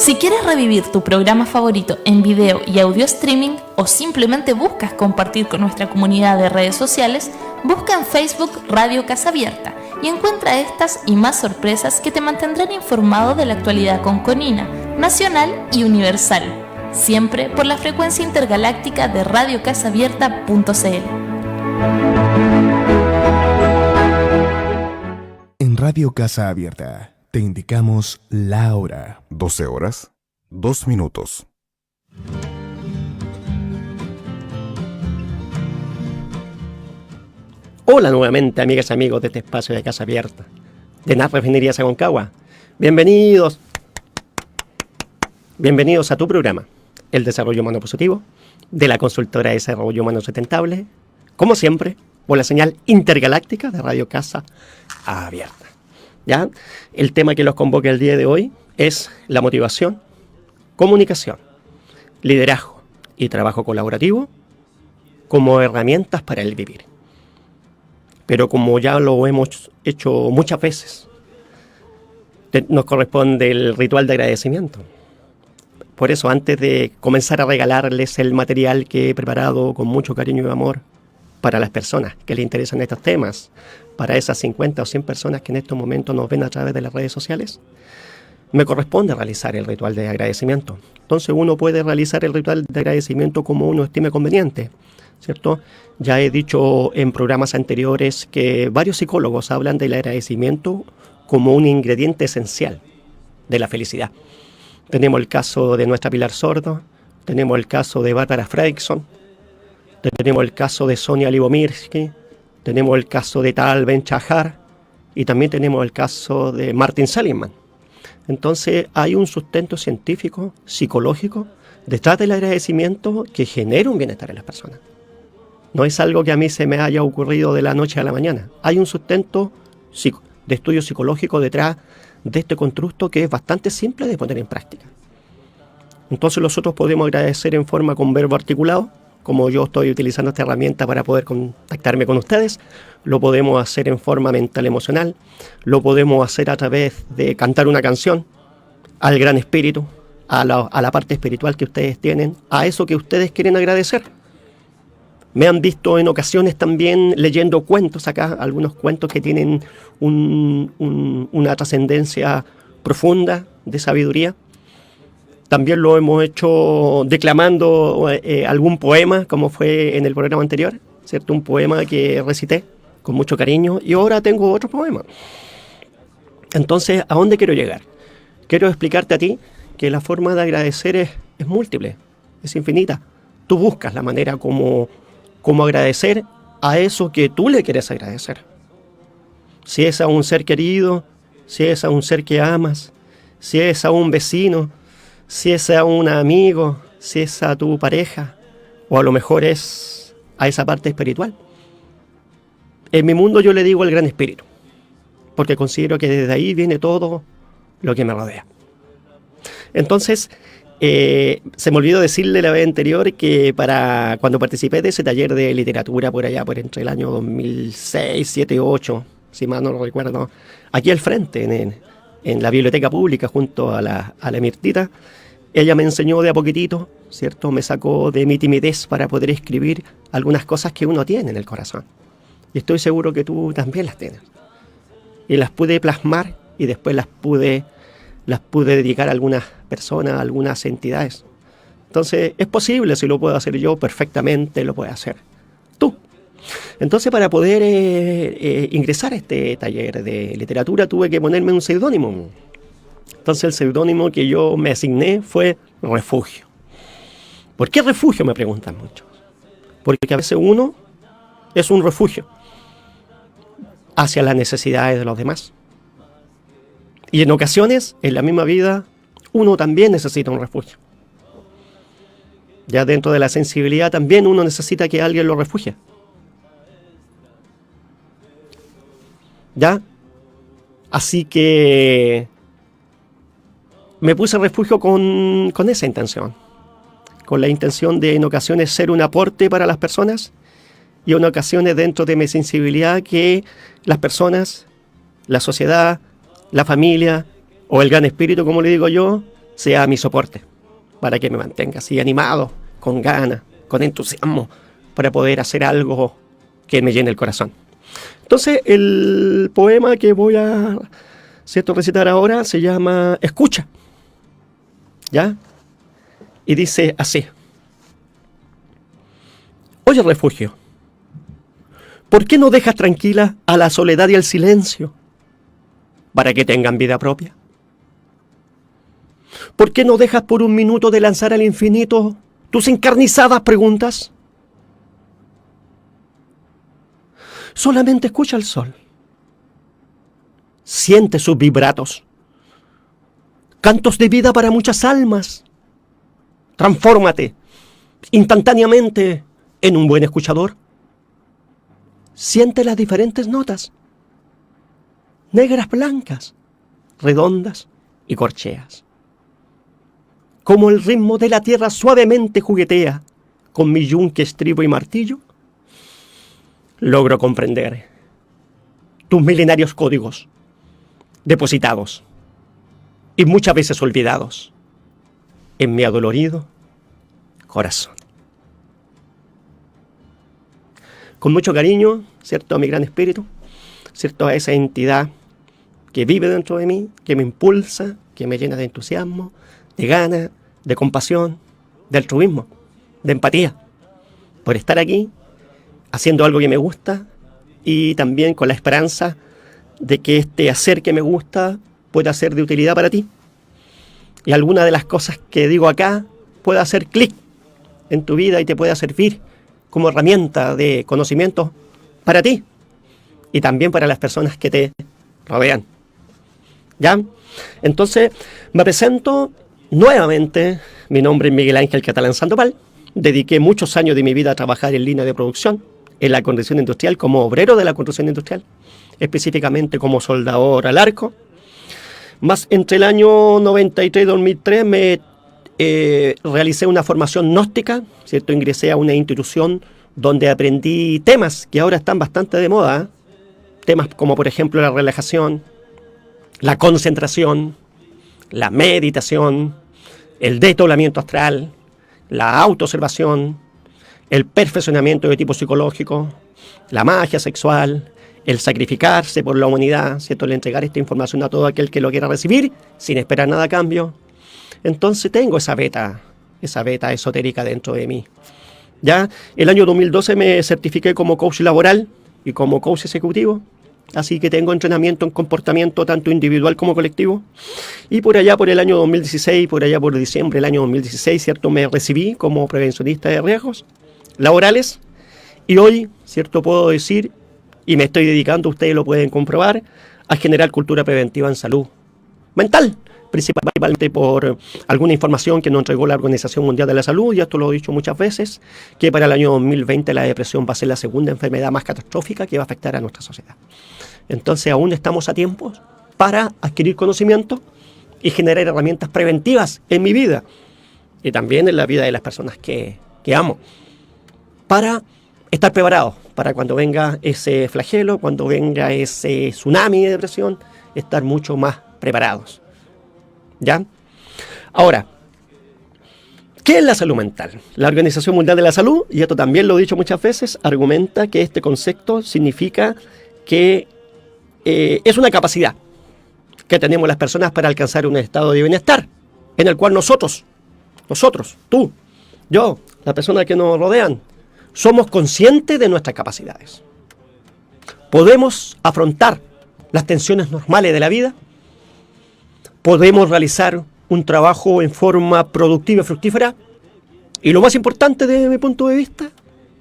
Si quieres revivir tu programa favorito en video y audio streaming o simplemente buscas compartir con nuestra comunidad de redes sociales, busca en Facebook Radio Casa Abierta y encuentra estas y más sorpresas que te mantendrán informado de la actualidad conconina, nacional y universal, siempre por la frecuencia intergaláctica de radiocasabierta.cl. En Radio Casa Abierta te indicamos la hora. 12 horas, 2 minutos. Hola nuevamente, amigas y amigos de este espacio de Casa Abierta, de NAP Refinerías Aconcagua. Bienvenidos a tu programa, El Desarrollo Humano Positivo, de la consultora de Desarrollo Humano Sustentable, como siempre, por la señal intergaláctica de Radio Casa Abierta. ¿Ya? El tema que los convoca el día de hoy es la motivación, comunicación, liderazgo y trabajo colaborativo como herramientas para el vivir. Pero como ya lo hemos hecho muchas veces, nos corresponde el ritual de agradecimiento. Por eso, antes de comenzar a regalarles el material que he preparado con mucho cariño y amor para las personas que les interesan estos temas, para esas 50 o 100 personas que en estos momentos nos ven a través de las redes sociales, me corresponde realizar el ritual de agradecimiento. Entonces uno puede realizar el ritual de agradecimiento como uno estime conveniente, ¿cierto? Ya he dicho en programas anteriores que varios psicólogos hablan del agradecimiento como un ingrediente esencial de la felicidad. Tenemos el caso de nuestra Pilar Sordo, tenemos el caso de Bárbara Fredrickson, tenemos el caso de Sonia Libomirsky, tenemos el caso de Tal Ben-Shahar y también tenemos el caso de Martin Seligman. Entonces hay un sustento científico, psicológico, detrás del agradecimiento que genera un bienestar en las personas. No es algo que a mí se me haya ocurrido de la noche a la mañana. Hay un sustento de estudio psicológico detrás de este constructo que es bastante simple de poner en práctica. Entonces nosotros podemos agradecer en forma con verbo articulado, como yo estoy utilizando esta herramienta para poder contactarme con ustedes. Lo podemos hacer en forma mental emocional, lo podemos hacer a través de cantar una canción al gran espíritu, a la parte espiritual que ustedes tienen, a eso que ustedes quieren agradecer. Me han visto en ocasiones también leyendo cuentos acá, algunos cuentos que tienen una trascendencia profunda de sabiduría. También lo hemos hecho declamando algún poema, como fue en el programa anterior, ¿cierto? Un poema que recité con mucho cariño y ahora tengo otro poema. Entonces, ¿a dónde quiero llegar? Quiero explicarte a ti que la forma de agradecer es múltiple, es infinita. Tú buscas la manera como agradecer a eso que tú le quieres agradecer. Si es a un ser querido, si es a un ser que amas, si es a un vecino, si es a un amigo, si es a tu pareja, o a lo mejor es a esa parte espiritual. En mi mundo yo le digo el gran espíritu, porque considero que desde ahí viene todo lo que me rodea. Entonces, se me olvidó decirle la vez anterior que para cuando participé de ese taller de literatura por allá, por entre el año 2006, 2007, 2008, si mal no lo recuerdo, aquí al frente, en la biblioteca pública junto a la Mirtita, ella me enseñó de a poquitito, ¿cierto? Me sacó de mi timidez para poder escribir algunas cosas que uno tiene en el corazón. Y estoy seguro que tú también las tienes. Y las pude plasmar y después las pude dedicar a algunas personas, a algunas entidades. Entonces, es posible, si lo puedo hacer yo, perfectamente lo puedes hacer tú. Entonces, para poder ingresar a este taller de literatura, tuve que ponerme un seudónimo. Entonces, el seudónimo que yo me asigné fue Refugio. ¿Por qué refugio? Me preguntan muchos. Porque a veces uno es un refugio hacia las necesidades de los demás. Y en ocasiones, en la misma vida, uno también necesita un refugio. Ya dentro de la sensibilidad también uno necesita que alguien lo refugie. ¿Ya? Así que me puse refugio con esa intención. Con la intención de en ocasiones ser un aporte para las personas y en ocasiones dentro de mi sensibilidad que las personas, la sociedad, la familia o el gran espíritu, como le digo yo, sea mi soporte, para que me mantenga así animado, con ganas, con entusiasmo, para poder hacer algo que me llene el corazón. Entonces, el poema que voy a recitar ahora se llama Escucha, ¿ya? Y dice así: Oye, refugio, ¿por qué no dejas tranquila a la soledad y el silencio para que tengan vida propia? ¿Por qué no dejas por un minuto de lanzar al infinito tus encarnizadas preguntas? Solamente escucha al sol. Siente sus vibratos. Cantos de vida para muchas almas. Transfórmate instantáneamente en un buen escuchador. Siente las diferentes notas. Negras, blancas, redondas y corcheas. Como el ritmo de la tierra suavemente juguetea con mi yunque, estribo y martillo, logro comprender tus milenarios códigos, depositados y muchas veces olvidados en mi adolorido corazón. Con mucho cariño, ¿cierto?, a mi gran espíritu, ¿cierto?, a esa entidad que vive dentro de mí, que me impulsa, que me llena de entusiasmo, de ganas, de compasión, de altruismo, de empatía, por estar aquí haciendo algo que me gusta y también con la esperanza de que este hacer que me gusta pueda ser de utilidad para ti. Y alguna de las cosas que digo acá pueda hacer clic en tu vida y te pueda servir como herramienta de conocimiento para ti y también para las personas que te rodean. ¿Ya? Entonces, me presento nuevamente. Mi nombre es Miguel Ángel Catalán Sandoval. Dediqué muchos años de mi vida a trabajar en línea de producción, en la construcción industrial, como obrero de la construcción industrial, específicamente como soldador al arco. Más entre el año 93 y 2003 me realicé una formación gnóstica, ¿cierto? Ingresé a una institución donde aprendí temas que ahora están bastante de moda, ¿eh? Temas como, por ejemplo, la relajación, la concentración, la meditación, el desdoblamiento astral, la autoobservación, el perfeccionamiento de tipo psicológico, la magia sexual, el sacrificarse por la humanidad, ¿cierto?, el entregar esta información a todo aquel que lo quiera recibir sin esperar nada a cambio. Entonces tengo esa beta esotérica dentro de mí. Ya el año 2012 me certifiqué como coach laboral y como coach ejecutivo, así que tengo entrenamiento en comportamiento tanto individual como colectivo. Y por allá por el año 2016, por allá por diciembre del año 2016, ¿cierto?, me recibí como prevencionista de riesgos laborales. Y hoy, ¿cierto?, puedo decir, y me estoy dedicando, ustedes lo pueden comprobar, a generar cultura preventiva en salud mental, principalmente por alguna información que nos entregó la Organización Mundial de la Salud, y esto lo he dicho muchas veces, que para el año 2020 la depresión va a ser la segunda enfermedad más catastrófica que va a afectar a nuestra sociedad. Entonces aún estamos a tiempo para adquirir conocimiento y generar herramientas preventivas en mi vida y también en la vida de las personas que amo, para estar preparados para cuando venga ese flagelo, cuando venga ese tsunami de depresión, estar mucho más preparados. ¿Ya? Ahora, ¿qué es la salud mental? La Organización Mundial de la Salud, y esto también lo he dicho muchas veces, argumenta que este concepto significa que es una capacidad que tenemos las personas para alcanzar un estado de bienestar, en el cual nosotros, tú, yo, las personas que nos rodean, somos conscientes de nuestras capacidades. Podemos afrontar las tensiones normales de la vida. Podemos realizar un trabajo en forma productiva y fructífera. Y lo más importante desde mi punto de vista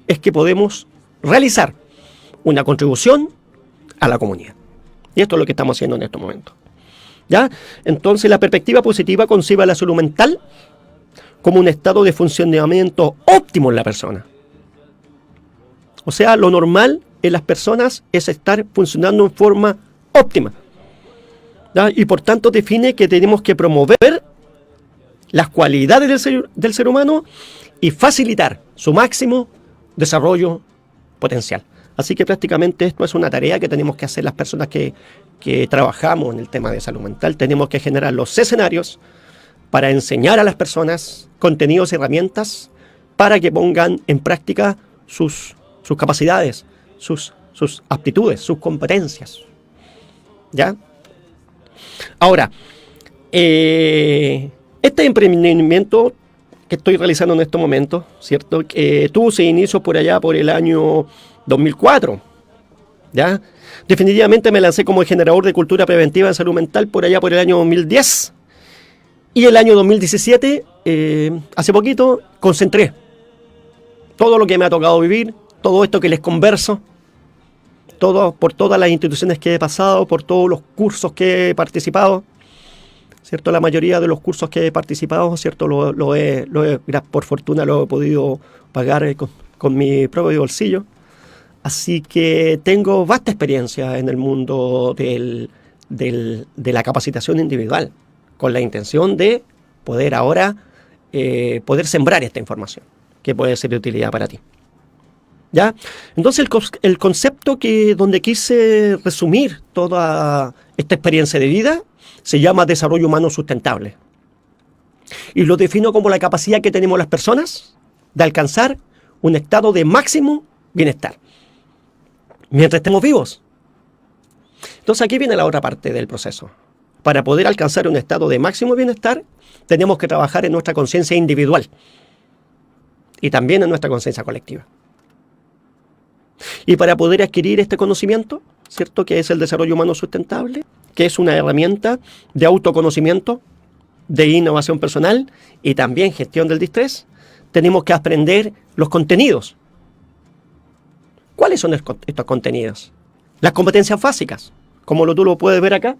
es que podemos realizar una contribución a la comunidad. Y esto es lo que estamos haciendo en estos momentos. ¿Ya? Entonces la perspectiva positiva concibe a la salud mental como un estado de funcionamiento óptimo en la persona. O sea, lo normal en las personas es estar funcionando en forma óptima. ¿Ya? Y por tanto define que tenemos que promover las cualidades del ser humano y facilitar su máximo desarrollo potencial. Así que prácticamente esto es una tarea que tenemos que hacer las personas que trabajamos en el tema de salud mental. Tenemos que generar los escenarios para enseñar a las personas contenidos y herramientas para que pongan en práctica sus capacidades, sus aptitudes, sus competencias. ¿Ya? Ahora, este emprendimiento que estoy realizando en estos momentos, ¿cierto? Tuvo su inicio por allá por el año 2004, ¿ya? Definitivamente me lancé como generador de cultura preventiva en salud mental por allá por el año 2010. Y el año 2017, hace poquito, concentré todo lo que me ha tocado vivir, todo esto que les converso, por todas las instituciones que he pasado, por todos los cursos que he participado, ¿cierto? La mayoría de los cursos que he participado, ¿cierto? Por fortuna lo he podido pagar con mi propio bolsillo. Así que tengo vasta experiencia en el mundo de la capacitación individual, con la intención de poder ahora poder sembrar esta información que puede ser de utilidad para ti. ¿Ya? Entonces el concepto donde quise resumir toda esta experiencia de vida se llama desarrollo humano sustentable. Y lo defino como la capacidad que tenemos las personas de alcanzar un estado de máximo bienestar mientras estemos vivos. Entonces aquí viene la otra parte del proceso. Para poder alcanzar un estado de máximo bienestar, tenemos que trabajar en nuestra conciencia individual y también en nuestra conciencia colectiva. Y para poder adquirir este conocimiento, ¿cierto? Que es el desarrollo humano sustentable, que es una herramienta de autoconocimiento, de innovación personal y también gestión del distrés, tenemos que aprender los contenidos. ¿Cuáles son estos contenidos? Las competencias básicas, como tú lo puedes ver acá,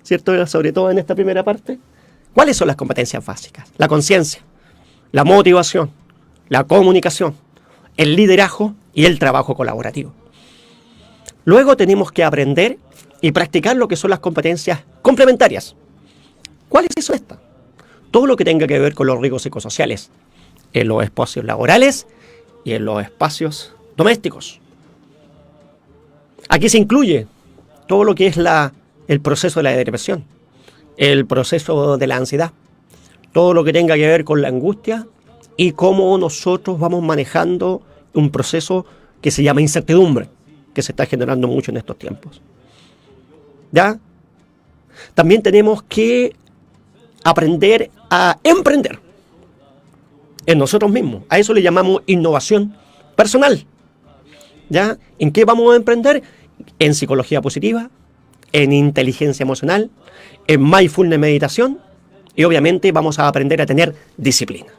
¿cierto? Sobre todo en esta primera parte. ¿Cuáles son las competencias básicas? La conciencia, la motivación, la comunicación, el liderazgo y el trabajo colaborativo. Luego tenemos que aprender y practicar lo que son las competencias complementarias. ¿Cuáles son estas? Todo lo que tenga que ver con los riesgos psicosociales en los espacios laborales y en los espacios domésticos. Aquí se incluye todo lo que es el proceso de la depresión, el proceso de la ansiedad, todo lo que tenga que ver con la angustia y cómo nosotros vamos manejando un proceso que se llama incertidumbre, que se está generando mucho en estos tiempos. ¿Ya? También tenemos que aprender a emprender en nosotros mismos. A eso le llamamos innovación personal. ¿Ya? ¿En qué vamos a emprender? En psicología positiva, en inteligencia emocional, en mindfulness meditación y obviamente vamos a aprender a tener disciplina.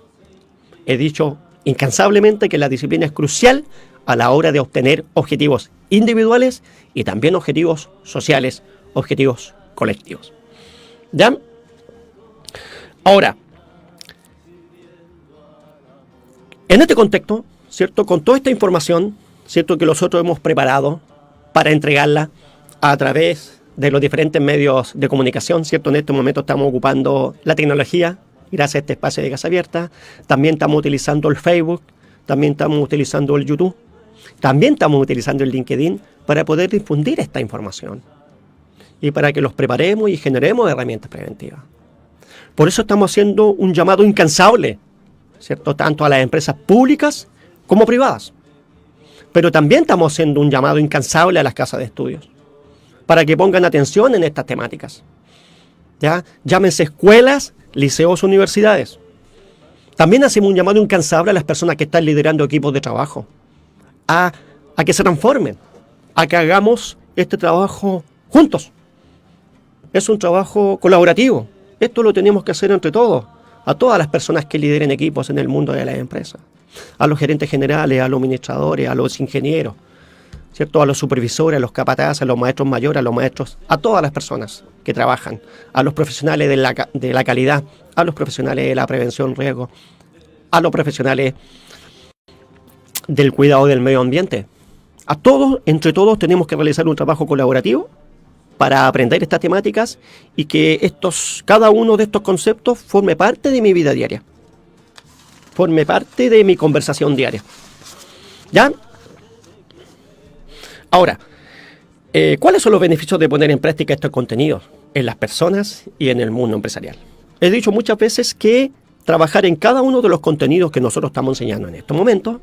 He dicho incansablemente que la disciplina es crucial a la hora de obtener objetivos individuales y también objetivos sociales, objetivos colectivos. ¿Ya? Ahora, en este contexto, ¿cierto? Con toda esta información, ¿cierto? Que nosotros hemos preparado para entregarla a través de los diferentes medios de comunicación, ¿cierto? En este momento estamos ocupando la tecnología, gracias a este espacio de Casa Abierta. También estamos utilizando el Facebook, también estamos utilizando el YouTube, también estamos utilizando el LinkedIn para poder difundir esta información y para que los preparemos y generemos herramientas preventivas. Por eso estamos haciendo un llamado incansable, ¿cierto? Tanto a las empresas públicas como privadas. Pero también estamos haciendo un llamado incansable a las casas de estudios para que pongan atención en estas temáticas. ¿Ya? Llámense escuelas, liceos, universidades. También hacemos un llamado incansable a las personas que están liderando equipos de trabajo a que se transformen, a que hagamos este trabajo juntos. Es un trabajo colaborativo. Esto lo tenemos que hacer entre todos, a todas las personas que lideren equipos en el mundo de las empresas, a los gerentes generales, a los administradores, a los ingenieros, ¿cierto? A los supervisores, a los capataces, a los maestros mayores, a los maestros, a todas las personas que trabajan, a los profesionales de la calidad, a los profesionales de la prevención riesgo, a los profesionales del cuidado del medio ambiente. A todos, entre todos, tenemos que realizar un trabajo colaborativo para aprender estas temáticas y que cada uno de estos conceptos forme parte de mi vida diaria, forme parte de mi conversación diaria. ¿Ya? Ahora, ¿cuáles son los beneficios de poner en práctica estos contenidos en las personas y en el mundo empresarial? he dicho muchas veces que trabajar en cada uno de los contenidos que nosotros estamos enseñando en estos momentos,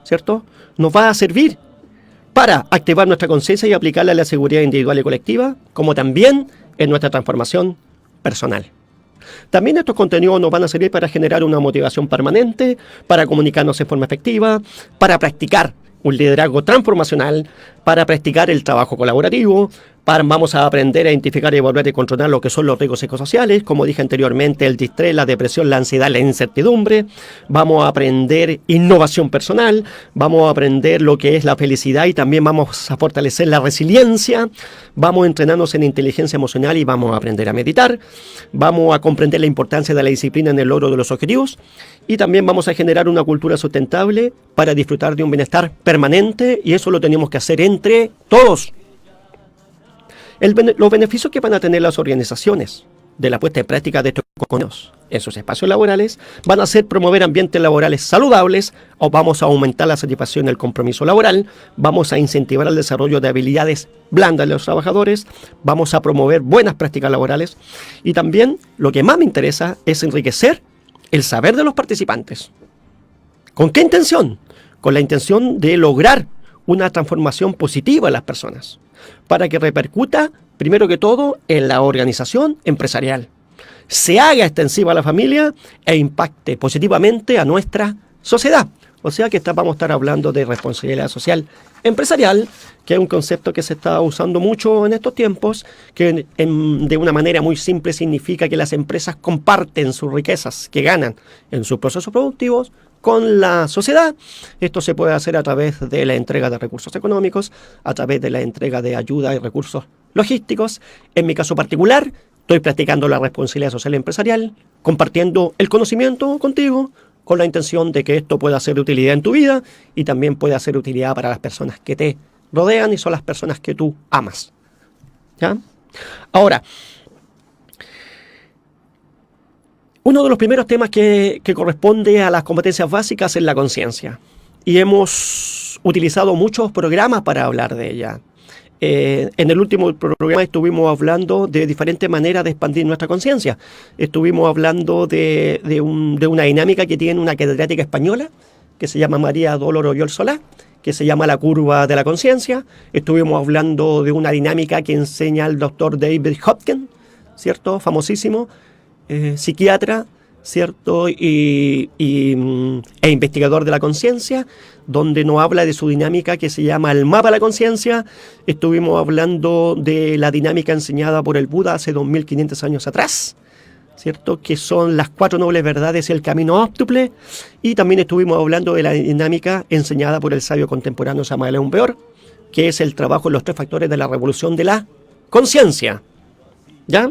¿cierto?, nos va a servir para activar nuestra conciencia y aplicarla a la seguridad individual y colectiva, como también en nuestra transformación personal. También estos contenidos nos van a servir para generar una motivación permanente, para comunicarnos de forma efectiva, para practicar un liderazgo transformacional, para practicar el trabajo colaborativo, vamos a aprender a identificar y volver a controlar lo que son los riesgos psicosociales, como dije anteriormente, el distrés, la depresión, la ansiedad, la incertidumbre. Vamos a aprender innovación personal, vamos a aprender lo que es la felicidad y también vamos a fortalecer la resiliencia. Vamos a entrenarnos en inteligencia emocional y vamos a aprender a meditar. Vamos a comprender la importancia de la disciplina en el logro de los objetivos y también vamos a generar una cultura sustentable para disfrutar de un bienestar permanente, y eso lo tenemos que hacer entre todos. Los beneficios que van a tener las organizaciones de la puesta en práctica de estos contenidos en sus espacios laborales van a ser promover ambientes laborales saludables, o vamos a aumentar la satisfacción del compromiso laboral, vamos a incentivar el desarrollo de habilidades blandas de los trabajadores, vamos a promover buenas prácticas laborales, y también lo que más me interesa es enriquecer el saber de los participantes. ¿Con qué intención? Con la intención de lograr una transformación positiva en las personas, para que repercuta, primero que todo, en la organización empresarial, se haga extensiva a la familia e impacte positivamente a nuestra sociedad. O sea que vamos a estar hablando de responsabilidad social empresarial, que es un concepto que se está usando mucho en estos tiempos, que de una manera muy simple significa que las empresas comparten sus riquezas que ganan en sus procesos productivos con la sociedad. Esto se puede hacer a través de la entrega de recursos económicos, a través de la entrega de ayuda y recursos logísticos. En mi caso particular, estoy practicando la responsabilidad social empresarial, compartiendo el conocimiento contigo, con la intención de que esto pueda ser de utilidad en tu vida y también pueda ser de utilidad para las personas que te rodean y son las personas que tú amas. ¿Ya? Ahora, uno de los primeros temas que corresponde a las competencias básicas es la conciencia. Y hemos utilizado muchos programas para hablar de ella. En el último programa estuvimos hablando de diferentes maneras de expandir nuestra conciencia. Estuvimos hablando de una dinámica que tiene una catedrática española, que se llama María Dolores Oyol Solá, que se llama la curva de la conciencia. Estuvimos hablando de una dinámica que enseña el doctor David Hopkins, ¿cierto? Famosísimo, psiquiatra, ¿cierto? E investigador de la conciencia, donde nos habla de su dinámica que se llama el mapa de la conciencia. Estuvimos hablando de la dinámica enseñada por el Buda hace 2500 años atrás, ¿cierto? Que son las 4 nobles verdades y el camino óptuple. Y también estuvimos hablando de la dinámica enseñada por el sabio contemporáneo Samael Aun Weor, que es el trabajo en los 3 factores de la revolución de la conciencia. ¿Ya?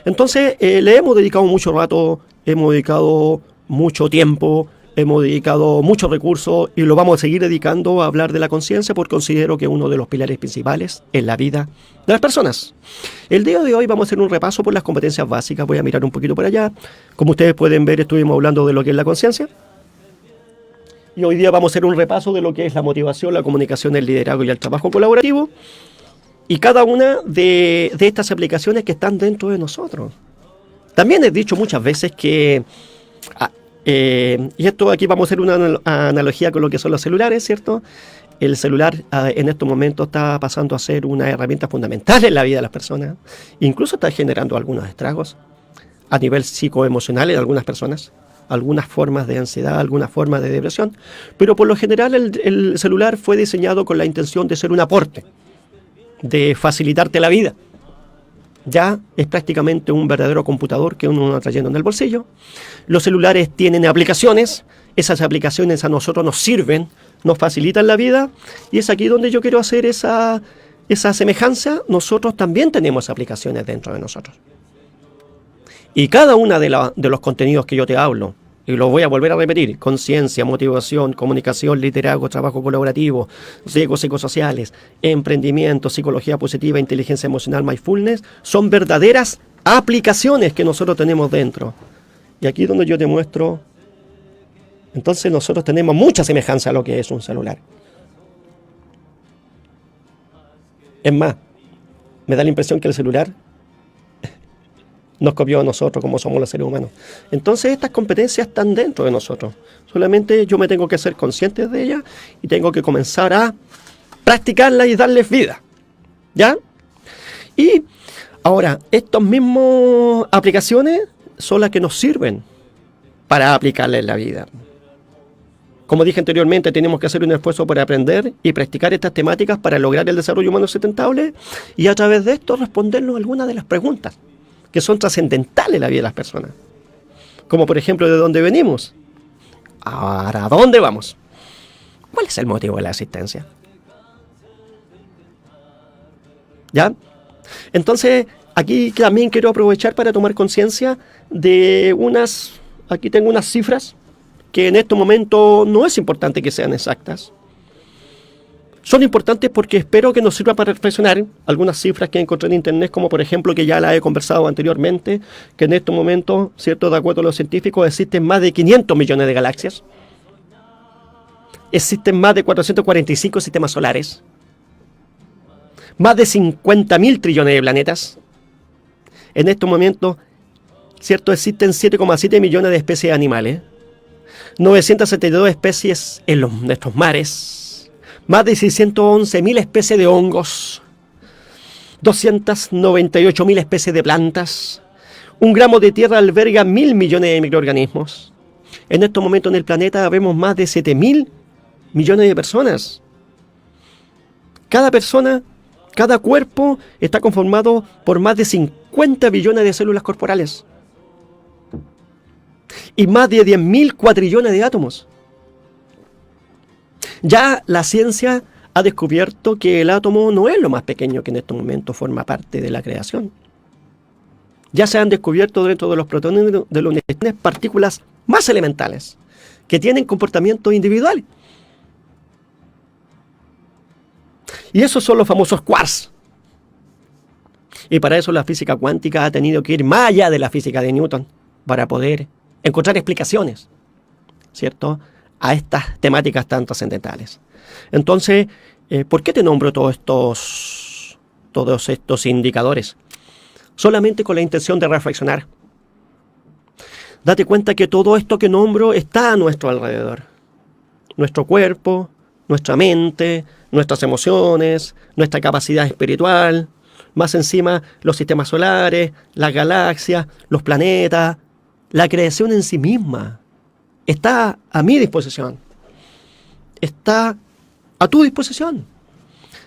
Entonces, le hemos dedicado mucho rato, hemos dedicado mucho tiempo, hemos dedicado muchos recursos y lo vamos a seguir dedicando a hablar de la conciencia, porque considero que es uno de los pilares principales en la vida de las personas. El día de hoy vamos a hacer un repaso por las competencias básicas. Voy a mirar un poquito por allá. Como ustedes pueden ver, estuvimos hablando de lo que es la conciencia. Y hoy día vamos a hacer un repaso de lo que es la motivación, la comunicación, el liderazgo y el trabajo colaborativo. Y cada una de estas aplicaciones que están dentro de nosotros. También he dicho muchas veces que, y esto aquí vamos a hacer una analogía con lo que son los celulares, ¿cierto? El celular en estos momentos está pasando a ser una herramienta fundamental en la vida de las personas. Incluso está generando algunos estragos a nivel psicoemocional en algunas personas, algunas formas de ansiedad, algunas formas de depresión. Pero por lo general el celular fue diseñado con la intención de ser un aporte, de facilitarte la vida. Ya es prácticamente un verdadero computador que uno está trayendo en el bolsillo. Los celulares tienen aplicaciones, esas aplicaciones a nosotros nos sirven, nos facilitan la vida, y es aquí donde yo quiero hacer esa semejanza. Nosotros también tenemos aplicaciones dentro de nosotros. Y cada una de los contenidos que yo te hablo, y lo voy a volver a repetir: conciencia, motivación, comunicación, liderazgo, trabajo colaborativo, riesgos psicosociales, emprendimiento, psicología positiva, inteligencia emocional, mindfulness, son verdaderas aplicaciones que nosotros tenemos dentro. Y aquí es donde yo te muestro. Entonces nosotros tenemos mucha semejanza a lo que es un celular. Es más, me da la impresión que el celular nos copió a nosotros como somos los seres humanos. Entonces estas competencias están dentro de nosotros. Solamente yo me tengo que ser consciente de ellas y tengo que comenzar a practicarlas y darles vida. ¿Ya? Y ahora, estas mismas aplicaciones son las que nos sirven para aplicarlas en la vida. Como dije anteriormente, tenemos que hacer un esfuerzo para aprender y practicar estas temáticas para lograr el desarrollo humano sustentable y a través de esto respondernos a algunas de las preguntas que son trascendentales en la vida de las personas. Como por ejemplo, ¿de dónde venimos? ¿Ahora a dónde vamos? ¿Cuál es el motivo de la existencia? ¿Ya? Entonces, aquí también quiero aprovechar para tomar conciencia de aquí tengo unas cifras que en este momento no es importante que sean exactas. Son importantes porque espero que nos sirva para reflexionar algunas cifras que encontré en internet, como por ejemplo, que ya la he conversado anteriormente, que en este momento, ¿cierto?, de acuerdo a los científicos, existen más de 500 millones de galaxias. Existen más de 445 sistemas solares. Más de 50.000 trillones de planetas. En estos momentos, ¿cierto?, existen 7,7 millones de especies de animales. 972 especies en nuestros mares, más de 611.000 especies de hongos, 298.000 especies de plantas, 1 gramo de tierra alberga 1.000 millones de microorganismos. En estos momentos en el planeta vemos más de 7.000 millones de personas. Cada persona, cada cuerpo está conformado por más de 50 billones de células corporales. Y más de 10.000 cuatrillones de átomos. Ya la ciencia ha descubierto que el átomo no es lo más pequeño que en este momento forma parte de la creación. Ya se han descubierto dentro de los protones de los neutrones partículas más elementales que tienen comportamiento individual. Y esos son los famosos quarks. Y para eso la física cuántica ha tenido que ir más allá de la física de Newton para poder encontrar explicaciones, ¿cierto?, a estas temáticas tan trascendentales. Entonces, ¿por qué te nombro todos estos indicadores? Solamente con la intención de reflexionar. Date cuenta que todo esto que nombro está a nuestro alrededor. Nuestro cuerpo, nuestra mente, nuestras emociones, nuestra capacidad espiritual, más encima los sistemas solares, las galaxias, los planetas. La creación en sí misma está a mi disposición, está a tu disposición,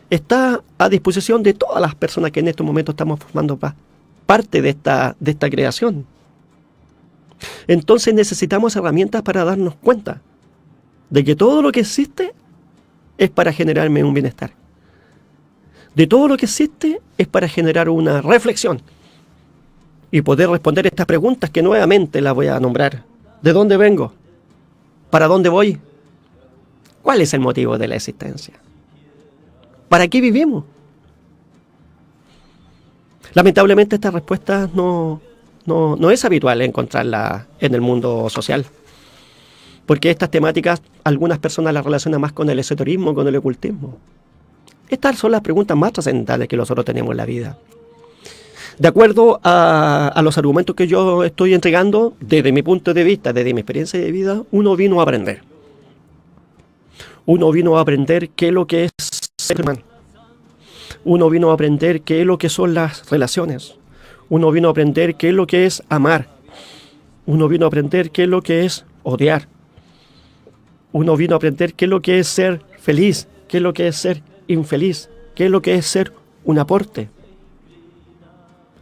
está a disposición de todas las personas que en este momento estamos formando parte de esta creación. Entonces necesitamos herramientas para darnos cuenta de que todo lo que existe es para generarme un bienestar. De todo lo que existe es para generar una reflexión. Y poder responder estas preguntas que nuevamente las voy a nombrar. ¿De dónde vengo? ¿Para dónde voy? ¿Cuál es el motivo de la existencia? ¿Para qué vivimos? Lamentablemente estas respuestas no es habitual encontrarlas en el mundo social. Porque estas temáticas algunas personas las relacionan más con el esoterismo, con el ocultismo. Estas son las preguntas más trascendentales que nosotros tenemos en la vida. De acuerdo a los argumentos que yo estoy entregando, desde mi punto de vista, desde mi experiencia de vida, uno vino a aprender. Uno vino a aprender qué es lo que es ser humano. Uno vino a aprender qué es lo que son las relaciones. Uno vino a aprender qué es lo que es amar. Uno vino a aprender qué es lo que es odiar. Uno vino a aprender qué es lo que es ser feliz, qué es lo que es ser infeliz, qué es lo que es ser un aporte.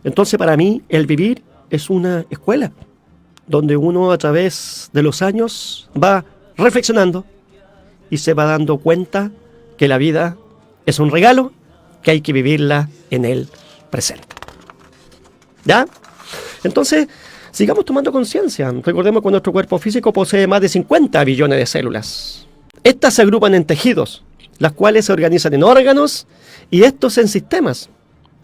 Entonces, para mí, el vivir es una escuela donde uno a través de los años va reflexionando y se va dando cuenta que la vida es un regalo que hay que vivirla en el presente. ¿Ya? Entonces, sigamos tomando conciencia. Recordemos que nuestro cuerpo físico posee más de 50 billones de células. Estas se agrupan en tejidos, las cuales se organizan en órganos y estos en sistemas.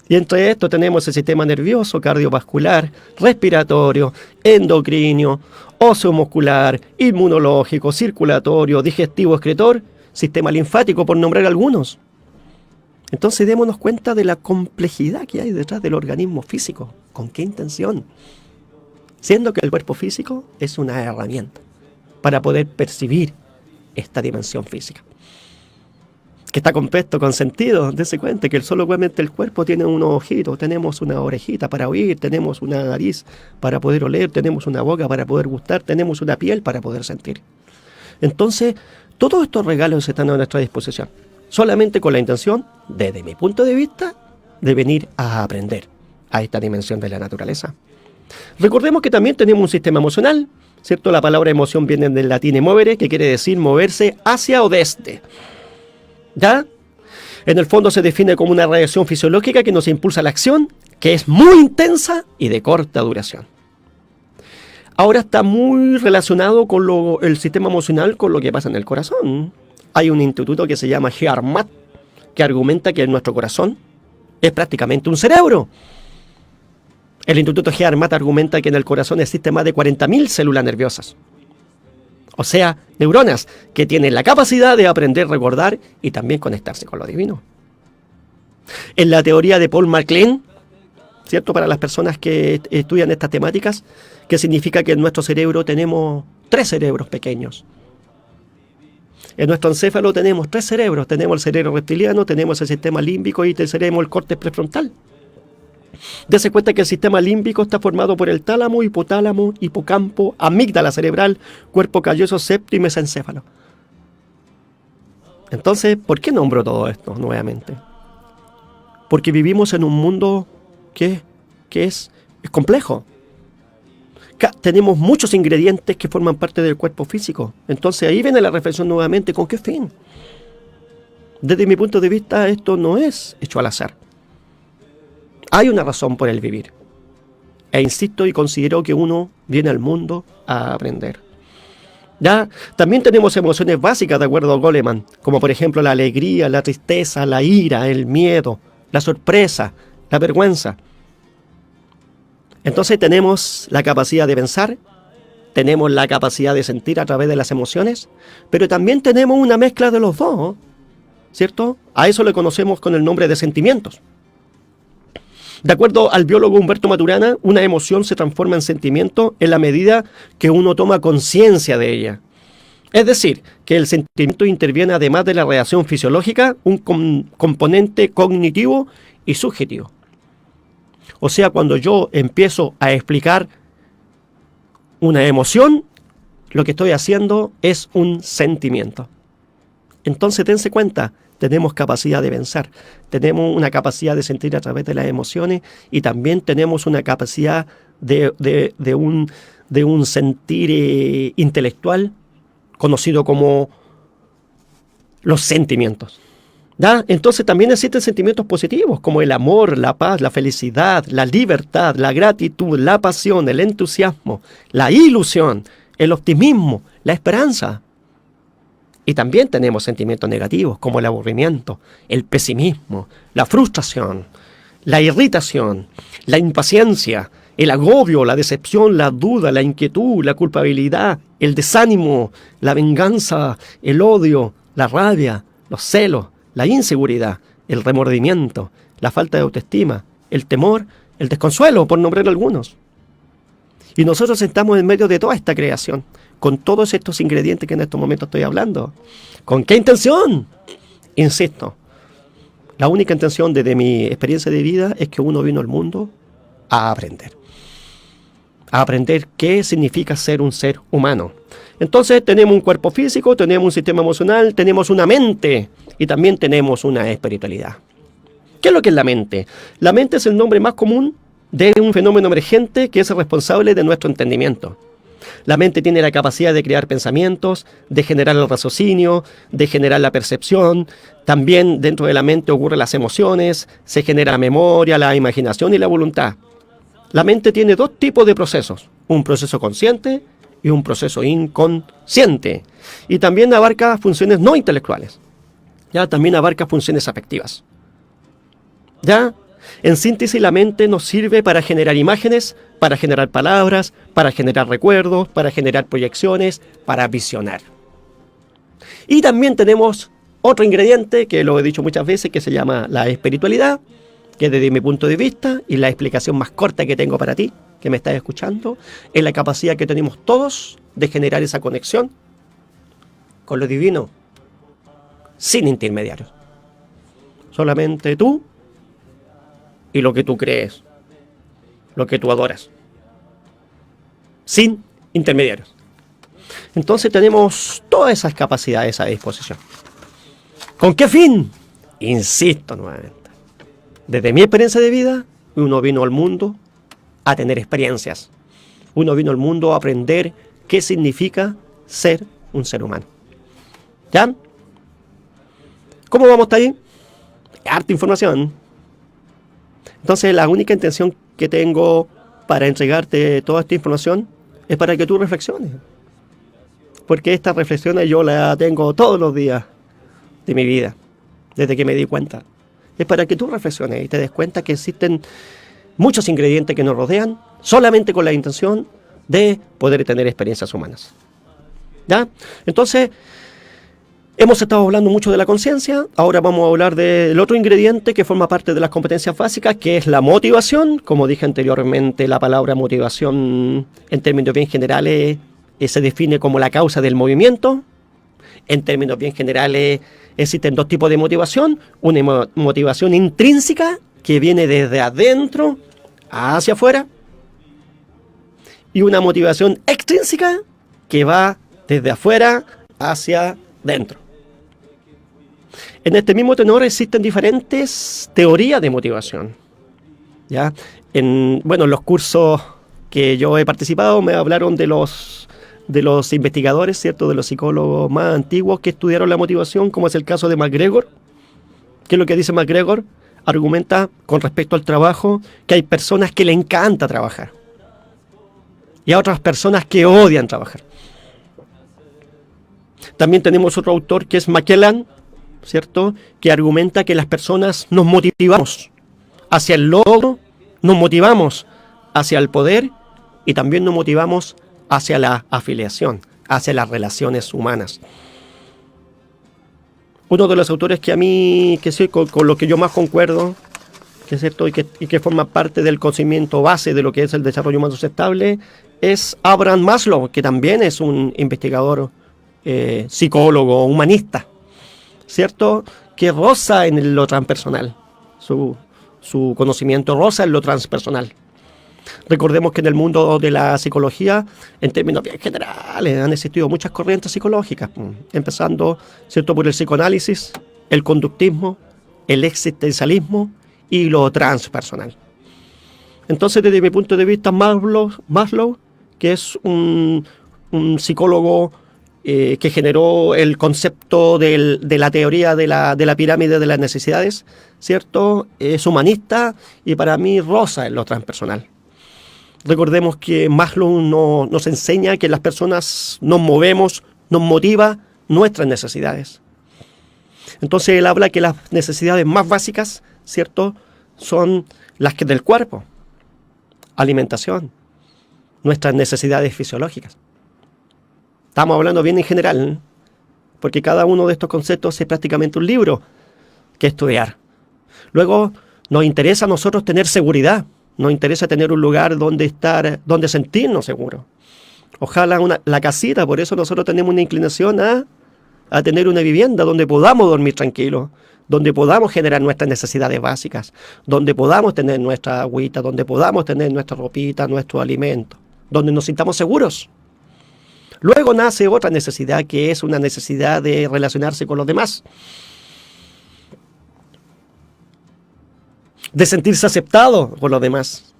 Y entre estos tenemos el sistema nervioso, cardiovascular, respiratorio, endocrino, óseo-muscular, inmunológico, circulatorio, digestivo, excretor, sistema linfático, por nombrar algunos. Entonces démonos cuenta de la complejidad que hay detrás del organismo físico. ¿Con qué intención? Siendo que el cuerpo físico es una herramienta para poder percibir esta dimensión física, que está compuesto con sentido. Dense cuenta que solamente el cuerpo tiene unos ojitos, tenemos una orejita para oír, tenemos una nariz para poder oler, tenemos una boca para poder gustar, tenemos una piel para poder sentir. Entonces, todos estos regalos están a nuestra disposición, solamente con la intención, desde mi punto de vista, de venir a aprender a esta dimensión de la naturaleza. Recordemos que también tenemos un sistema emocional, ¿cierto? La palabra emoción viene del latín emovere, que quiere decir moverse hacia o desde. ¿Ya? En el fondo se define como una reacción fisiológica que nos impulsa a la acción, que es muy intensa y de corta duración. Ahora está muy relacionado con el sistema emocional con lo que pasa en el corazón. Hay un instituto que se llama HeartMath, que argumenta que nuestro corazón es prácticamente un cerebro. El Instituto HeartMath argumenta que en el corazón existen más de 40.000 células nerviosas. O sea, neuronas que tienen la capacidad de aprender, recordar y también conectarse con lo divino. En la teoría de Paul MacLean, ¿cierto? Para las personas que estudian estas temáticas, que significa que en nuestro cerebro tenemos 3 cerebros pequeños. En nuestro encéfalo tenemos 3 cerebros. Tenemos el cerebro reptiliano, tenemos el sistema límbico y tenemos el córtex prefrontal. Dese cuenta que el sistema límbico está formado por el tálamo, hipotálamo, hipocampo, amígdala cerebral, cuerpo calloso, septo y mesencéfalo. Entonces, ¿por qué nombro todo esto nuevamente? Porque vivimos en un mundo que es complejo. Tenemos muchos ingredientes que forman parte del cuerpo físico. Entonces ahí viene la reflexión nuevamente, ¿con qué fin? Desde mi punto de vista, esto no es hecho al azar. Hay una razón por el vivir. E insisto y considero que uno viene al mundo a aprender. ¿Ya? También tenemos emociones básicas de acuerdo a Goleman, como por ejemplo la alegría, la tristeza, la ira, el miedo, la sorpresa, la vergüenza. Entonces tenemos la capacidad de pensar, tenemos la capacidad de sentir a través de las emociones, pero también tenemos una mezcla de los dos, ¿cierto? A eso le conocemos con el nombre de sentimientos. De acuerdo al biólogo Humberto Maturana, una emoción se transforma en sentimiento en la medida que uno toma conciencia de ella. Es decir, que el sentimiento interviene además de la reacción fisiológica, un componente cognitivo y subjetivo. O sea, cuando yo empiezo a explicar una emoción, lo que estoy haciendo es un sentimiento. Entonces, dense cuenta, tenemos capacidad de pensar, tenemos una capacidad de sentir a través de las emociones y también tenemos una capacidad de un sentir intelectual conocido como los sentimientos. ¿Ya? Entonces también existen sentimientos positivos como el amor, la paz, la felicidad, la libertad, la gratitud, la pasión, el entusiasmo, la ilusión, el optimismo, la esperanza. Y también tenemos sentimientos negativos como el aburrimiento, el pesimismo, la frustración, la irritación, la impaciencia, el agobio, la decepción, la duda, la inquietud, la culpabilidad, el desánimo, la venganza, el odio, la rabia, los celos, la inseguridad, el remordimiento, la falta de autoestima, el temor, el desconsuelo, por nombrar algunos. Y nosotros estamos en medio de toda esta creación, con todos estos ingredientes que en estos momentos estoy hablando. ¿Con qué intención? Insisto, la única intención desde mi experiencia de vida es que uno vino al mundo a aprender. A aprender qué significa ser un ser humano. Entonces tenemos un cuerpo físico, tenemos un sistema emocional, tenemos una mente y también tenemos una espiritualidad. ¿Qué es lo que es la mente? La mente es el nombre más común de un fenómeno emergente que es el responsable de nuestro entendimiento. La mente tiene la capacidad de crear pensamientos, de generar el raciocinio, de generar la percepción. También dentro de la mente ocurren las emociones, se genera memoria, la imaginación y la voluntad. La mente tiene 2 tipos de procesos, un proceso consciente y un proceso inconsciente. Y también abarca funciones no intelectuales. Ya también abarca funciones afectivas. ¿Ya? En síntesis, la mente nos sirve para generar imágenes, para generar palabras, para generar recuerdos, para generar proyecciones, para visionar. Y también tenemos otro ingrediente que lo he dicho muchas veces, que se llama la espiritualidad, que desde mi punto de vista, y la explicación más corta que tengo para ti, que me estás escuchando, es la capacidad que tenemos todos de generar esa conexión con lo divino, sin intermediarios. Solamente tú y lo que tú crees, lo que tú adoras, sin intermediarios. Entonces tenemos todas esas capacidades a disposición. ¿Con qué fin? Insisto nuevamente. Desde mi experiencia de vida, uno vino al mundo a tener experiencias. Uno vino al mundo a aprender qué significa ser un ser humano. ¿Ya? ¿Cómo vamos hasta ahí? Harta información. Entonces la única intención que tengo para entregarte toda esta información es para que tú reflexiones. Porque estas reflexiones yo las tengo todos los días de mi vida, desde que me di cuenta. Es para que tú reflexiones y te des cuenta que existen muchos ingredientes que nos rodean solamente con la intención de poder tener experiencias humanas. ¿Ya? Entonces, hemos estado hablando mucho de la conciencia, ahora vamos a hablar del otro ingrediente que forma parte de las competencias básicas, que es la motivación. Como dije anteriormente, la palabra motivación en términos bien generales se define como la causa del movimiento. En términos bien generales existen dos tipos de motivación, una motivación intrínseca que viene desde adentro hacia afuera y una motivación extrínseca que va desde afuera hacia dentro. En este mismo tenor existen diferentes teorías de motivación. ¿Ya? En los cursos que yo he participado me hablaron de los investigadores, ¿cierto? De los psicólogos más antiguos que estudiaron la motivación, como es el caso de McGregor. ¿Qué es lo que dice McGregor? Argumenta con respecto al trabajo que hay personas que le encanta trabajar y a otras personas que odian trabajar. También tenemos otro autor que es McKellan, ¿cierto? Que argumenta que las personas nos motivamos hacia el logro, nos motivamos hacia el poder y también nos motivamos hacia la afiliación, hacia las relaciones humanas. Uno de los autores que a mí, que soy con lo que yo más concuerdo, que es cierto, y que forma parte del conocimiento base de lo que es el desarrollo humano sustentable, es Abraham Maslow, que también es un investigador, psicólogo, humanista, ¿cierto? Que roza en lo transpersonal. Su conocimiento roza en lo transpersonal. Recordemos que en el mundo de la psicología, en términos bien generales, han existido muchas corrientes psicológicas, empezando, ¿cierto?, por el psicoanálisis, el conductismo, el existencialismo y lo transpersonal. Entonces, desde mi punto de vista, Maslow, que es un psicólogo que generó el concepto de la teoría de la pirámide de las necesidades, ¿cierto?, es humanista y para mí roza en lo transpersonal. Recordemos que Maslow nos enseña que las personas nos movemos, nos motiva nuestras necesidades. Entonces él habla que las necesidades más básicas, ¿cierto?, son las que del cuerpo, alimentación, nuestras necesidades fisiológicas. Estamos hablando bien en general, ¿eh? Porque cada uno de estos conceptos es prácticamente un libro que estudiar. Luego nos interesa a nosotros tener seguridad. Nos interesa tener un lugar donde estar, donde sentirnos seguros. Ojalá la casita, por eso nosotros tenemos una inclinación a tener una vivienda donde podamos dormir tranquilos, donde podamos generar nuestras necesidades básicas, donde podamos tener nuestra agüita, donde podamos tener nuestra ropita, nuestro alimento, donde nos sintamos seguros. Luego nace otra necesidad que es una necesidad de relacionarse con los demás, de sentirse aceptado por los demás.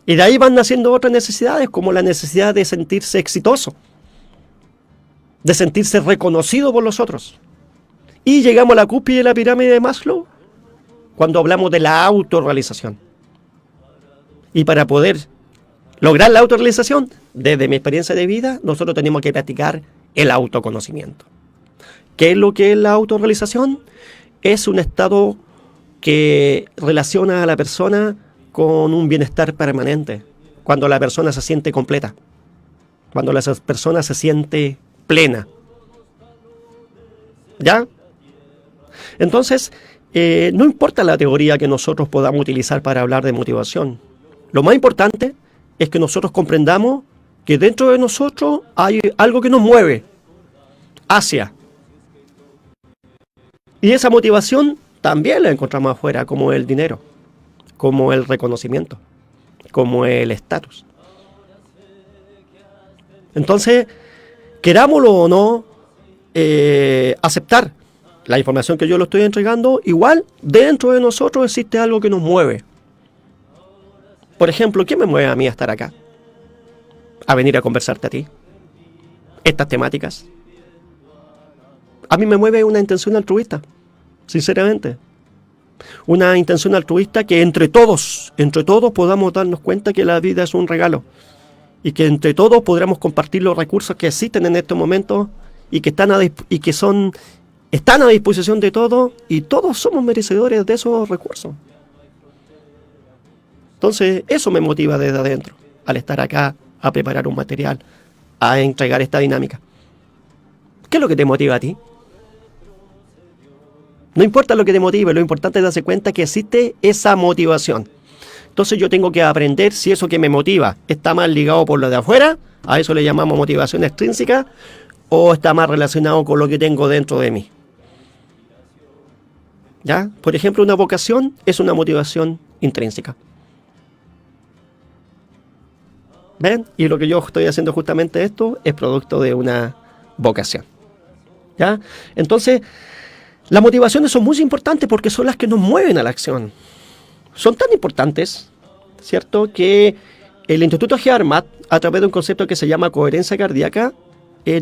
Y de ahí van naciendo otras necesidades, como la necesidad de sentirse exitoso, de sentirse reconocido por los otros. Y llegamos a la cúspide de la pirámide de Maslow, cuando hablamos de la autorrealización. Y para poder lograr la autorrealización, desde mi experiencia de vida, nosotros tenemos que practicar el autoconocimiento. ¿Qué es lo que es la autorrealización? Es un estado que relaciona a la persona con un bienestar permanente, cuando la persona se siente completa, cuando la persona se siente plena. ¿Ya? Entonces, no importa la teoría que nosotros podamos utilizar para hablar de motivación. Lo más importante es que nosotros comprendamos que dentro de nosotros hay algo que nos mueve hacia. Y esa motivación también la encontramos afuera, como el dinero, como el reconocimiento, como el estatus. Entonces, querámoslo o no, aceptar la información que yo le estoy entregando, igual dentro de nosotros existe algo que nos mueve. Por ejemplo, ¿qué me mueve a mí a estar acá? A venir a conversarte a ti. Estas temáticas. A mí me mueve una intención altruista, sinceramente. Una intención altruista que entre todos podamos darnos cuenta que la vida es un regalo. Y que entre todos podamos compartir los recursos que existen en estos momentos y que están a disposición de todos, y todos somos merecedores de esos recursos. Entonces, eso me motiva desde adentro, al estar acá, a preparar un material, a entregar esta dinámica. ¿Qué es lo que te motiva a ti? No importa lo que te motive, lo importante es darse cuenta que existe esa motivación. Entonces yo tengo que aprender si eso que me motiva está más ligado por lo de afuera, a eso le llamamos motivación extrínseca, o está más relacionado con lo que tengo dentro de mí. ¿Ya? Por ejemplo, una vocación es una motivación intrínseca. ¿Ven? Y lo que yo estoy haciendo justamente esto es producto de una vocación. ¿Ya? Entonces, las motivaciones son muy importantes porque son las que nos mueven a la acción. Son tan importantes, ¿cierto?, que el Instituto Harvard, a través de un concepto que se llama coherencia cardíaca,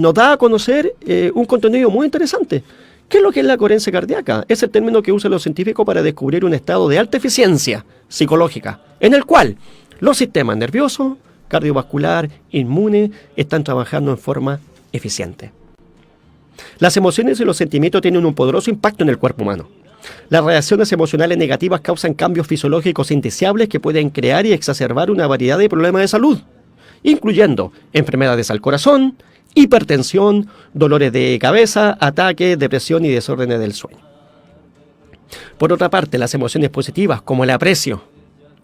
nos da a conocer un contenido muy interesante. ¿Qué es lo que es la coherencia cardíaca? Es el término que usan los científicos para descubrir un estado de alta eficiencia psicológica, en el cual los sistemas nerviosos, cardiovascular, inmune, están trabajando en forma eficiente. Las emociones y los sentimientos tienen un poderoso impacto en el cuerpo humano. Las reacciones emocionales negativas causan cambios fisiológicos indeseables que pueden crear y exacerbar una variedad de problemas de salud, incluyendo enfermedades al corazón, hipertensión, dolores de cabeza, ataques, depresión y desórdenes del sueño. Por otra parte, las emociones positivas como el aprecio,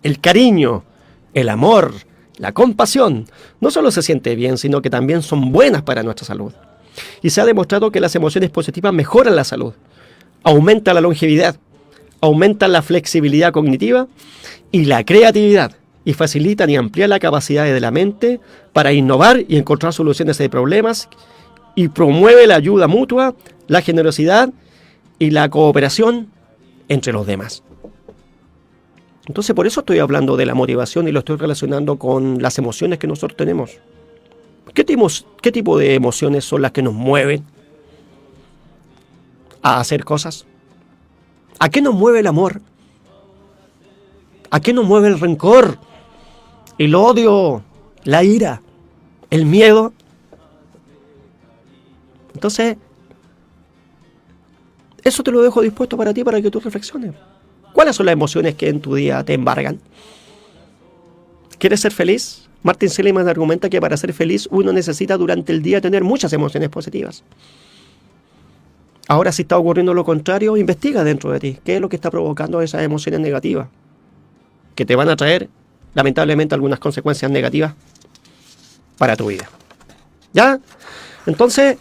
el cariño, el amor, la compasión, no solo se siente bien, sino que también son buenas para nuestra salud. Y se ha demostrado que las emociones positivas mejoran la salud, aumentan la longevidad, aumentan la flexibilidad cognitiva y la creatividad, y facilitan y amplían la capacidad de la mente para innovar y encontrar soluciones de problemas, y promueve la ayuda mutua, la generosidad y la cooperación entre los demás. Entonces, por eso estoy hablando de la motivación y lo estoy relacionando con las emociones que nosotros tenemos. ¿Qué tipo de emociones son las que nos mueven a hacer cosas? ¿A qué nos mueve el amor? ¿A qué nos mueve el rencor, el odio, la ira, el miedo? Entonces, eso te lo dejo dispuesto para ti, para que tú reflexiones. ¿Cuáles son las emociones que en tu día te embargan? ¿Quieres ser feliz? Martin Seligman argumenta que para ser feliz uno necesita durante el día tener muchas emociones positivas. Ahora, si está ocurriendo lo contrario, investiga dentro de ti. ¿Qué es lo que está provocando esas emociones negativas? Que te van a traer, lamentablemente, algunas consecuencias negativas para tu vida. ¿Ya? Entonces,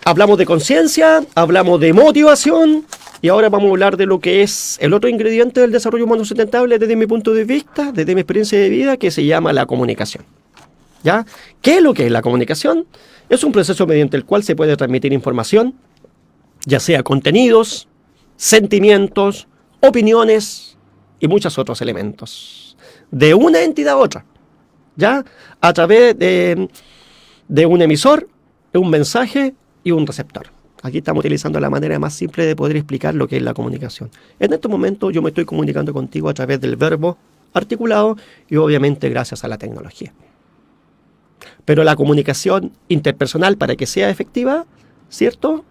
hablamos de conciencia, hablamos de motivación, y ahora vamos a hablar de lo que es el otro ingrediente del desarrollo humano sustentable desde mi punto de vista, desde mi experiencia de vida, que se llama la comunicación. ¿Ya? ¿Qué es lo que es la comunicación? Es un proceso mediante el cual se puede transmitir información, ya sea contenidos, sentimientos, opiniones y muchos otros elementos, de una entidad a otra, ¿ya? A través de un emisor, un mensaje y un receptor. Aquí estamos utilizando la manera más simple de poder explicar lo que es la comunicación. En este momento yo me estoy comunicando contigo a través del verbo articulado y obviamente gracias a la tecnología. Pero la comunicación interpersonal, para que sea efectiva, ¿cierto?,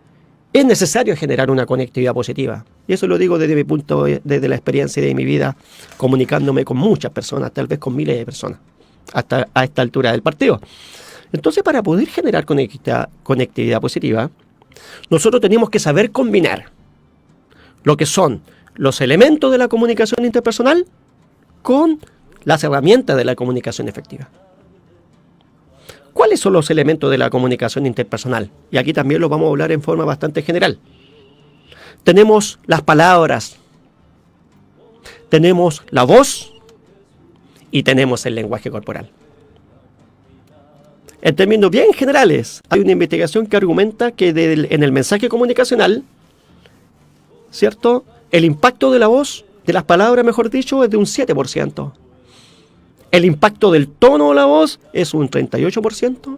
es necesario generar una conectividad positiva. Y eso lo digo desde mi punto, desde la experiencia de mi vida, comunicándome con muchas personas, tal vez con miles de personas, hasta a esta altura del partido. Entonces, para poder generar conectividad positiva, nosotros tenemos que saber combinar. lo que son los elementos de la comunicación interpersonal con las herramientas de la comunicación efectiva. ¿Cuáles son los elementos de la comunicación interpersonal? Y aquí también lo vamos a hablar en forma bastante general. Tenemos las palabras, tenemos la voz y tenemos el lenguaje corporal. En términos bien generales, hay una investigación que argumenta que en el mensaje comunicacional, ¿cierto?, el impacto de la voz, de las palabras, mejor dicho, es de un 7%. El impacto del tono de la voz es un 38%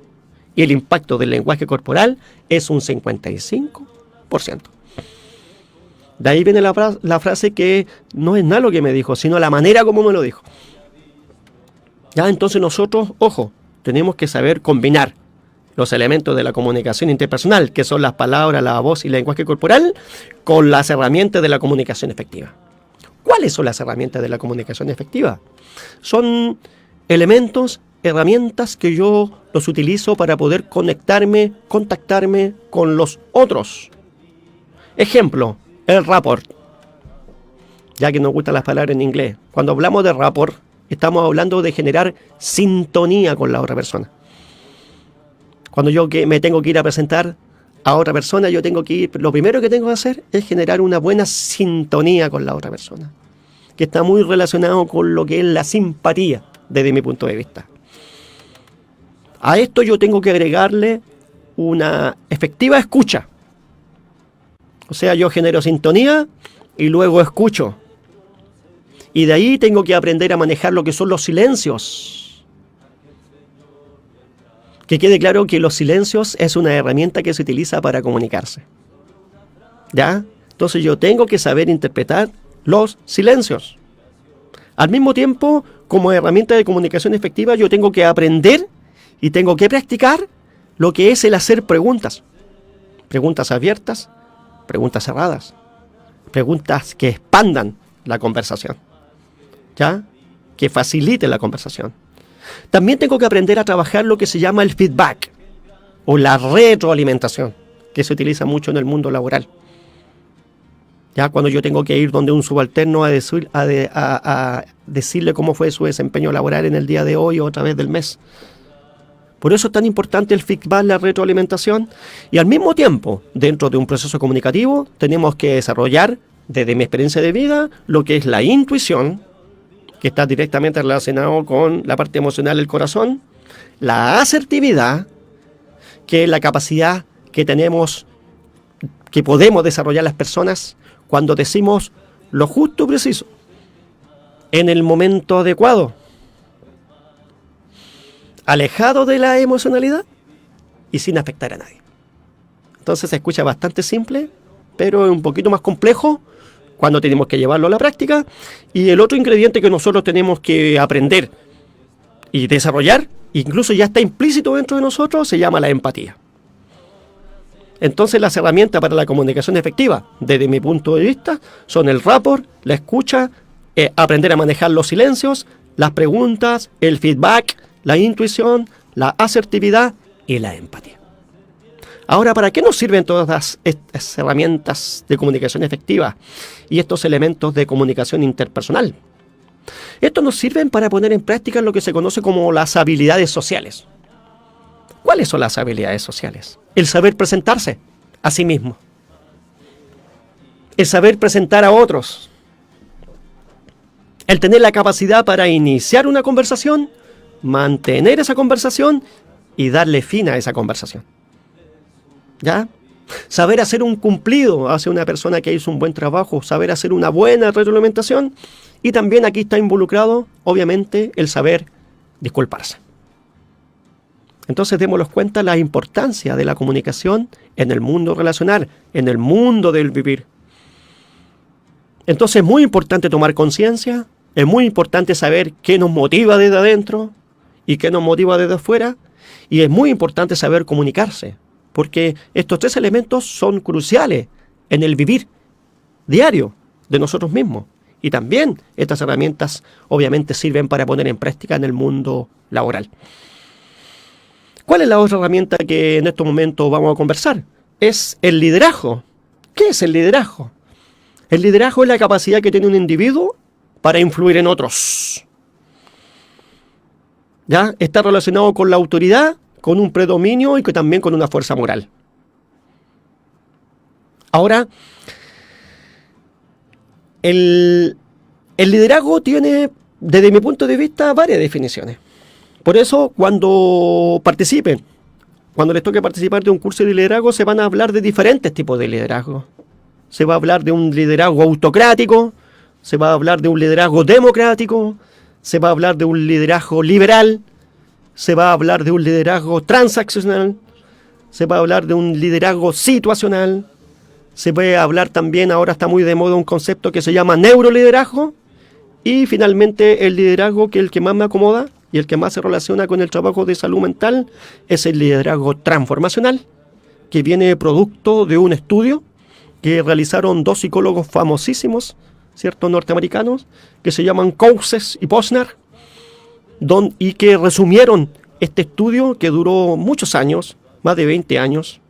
y el impacto del lenguaje corporal es un 55%. De ahí viene la frase que no es nada lo que me dijo, sino la manera como me lo dijo. Ya, entonces nosotros, ojo, tenemos que saber combinar los elementos de la comunicación interpersonal, que son las palabras, la voz y el lenguaje corporal, con las herramientas de la comunicación efectiva. ¿Cuáles son las herramientas de la comunicación efectiva? Son elementos, herramientas que yo los utilizo para poder conectarme, contactarme con los otros. Ejemplo, el rapport. Ya que nos gustan las palabras en inglés. Cuando hablamos de rapport, estamos hablando de generar sintonía con la otra persona. Cuando yo me tengo que ir a presentar a otra persona, lo primero que tengo que hacer es generar una buena sintonía con la otra persona, que está muy relacionado con lo que es la simpatía, desde mi punto de vista. A esto yo tengo que agregarle una efectiva escucha. O sea, yo genero sintonía y luego escucho. Y de ahí tengo que aprender a manejar lo que son los silencios. Que quede claro que los silencios es una herramienta que se utiliza para comunicarse. ¿Ya? Entonces yo tengo que saber interpretar los silencios. Al mismo tiempo, como herramienta de comunicación efectiva, yo tengo que aprender y tengo que practicar lo que es el hacer preguntas. Preguntas abiertas, preguntas cerradas, preguntas que expandan la conversación, ¿ya? Que faciliten la conversación. También tengo que aprender a trabajar lo que se llama el feedback o la retroalimentación, que se utiliza mucho en el mundo laboral. Ya cuando yo tengo que ir donde un subalterno a decirle cómo fue su desempeño laboral en el día de hoy o a través del mes. Por eso es tan importante el feedback, la retroalimentación. Y al mismo tiempo, dentro de un proceso comunicativo, tenemos que desarrollar, desde mi experiencia de vida, lo que es la intuición, que está directamente relacionado con la parte emocional del corazón, la asertividad, que es la capacidad que tenemos, que podemos desarrollar las personas cuando decimos lo justo y preciso, en el momento adecuado, alejado de la emocionalidad y sin afectar a nadie. Entonces se escucha bastante simple, pero es un poquito más complejo cuando tenemos que llevarlo a la práctica. Y el otro ingrediente que nosotros tenemos que aprender y desarrollar, incluso ya está implícito dentro de nosotros, se llama la empatía. Entonces las herramientas para la comunicación efectiva, desde mi punto de vista, son el rapport, la escucha, aprender a manejar los silencios, las preguntas, el feedback, la intuición, la asertividad y la empatía. Ahora, ¿para qué nos sirven todas estas herramientas de comunicación efectiva y estos elementos de comunicación interpersonal? Estos nos sirven para poner en práctica lo que se conoce como las habilidades sociales. ¿Cuáles son las habilidades sociales? El saber presentarse a sí mismo. El saber presentar a otros. El tener la capacidad para iniciar una conversación, mantener esa conversación y darle fin a esa conversación. ¿Ya? Saber hacer un cumplido hacia una persona que hizo un buen trabajo, saber hacer una buena retroalimentación, y también aquí está involucrado, obviamente, el saber disculparse. Entonces démosnos cuenta la importancia de la comunicación en el mundo relacional, en el mundo del vivir. Entonces es muy importante tomar conciencia, es muy importante saber qué nos motiva desde adentro y qué nos motiva desde afuera, y es muy importante saber comunicarse. Porque estos tres elementos son cruciales en el vivir diario de nosotros mismos. Y también estas herramientas obviamente sirven para poner en práctica en el mundo laboral. ¿Cuál es la otra herramienta que en estos momentos vamos a conversar? Es el liderazgo. ¿Qué es el liderazgo? El liderazgo es la capacidad que tiene un individuo para influir en otros. ¿Ya? Está relacionado con la autoridad, con un predominio y que también con una fuerza moral. Ahora, el liderazgo tiene, desde mi punto de vista, varias definiciones. Por eso, cuando les toque participar de un curso de liderazgo, se van a hablar de diferentes tipos de liderazgo. Se va a hablar de un liderazgo autocrático, se va a hablar de un liderazgo democrático, se va a hablar de un liderazgo liberal, se va a hablar de un liderazgo transaccional, se va a hablar de un liderazgo situacional, se va a hablar también, ahora está muy de moda un concepto que se llama neuroliderazgo, y finalmente el liderazgo que es el que más me acomoda y el que más se relaciona con el trabajo de salud mental es el liderazgo transformacional, que viene producto de un estudio que realizaron dos psicólogos famosísimos, ¿cierto?, norteamericanos, que se llaman Cousses y Posner, y que resumieron este estudio que duró muchos años, más de 20 años,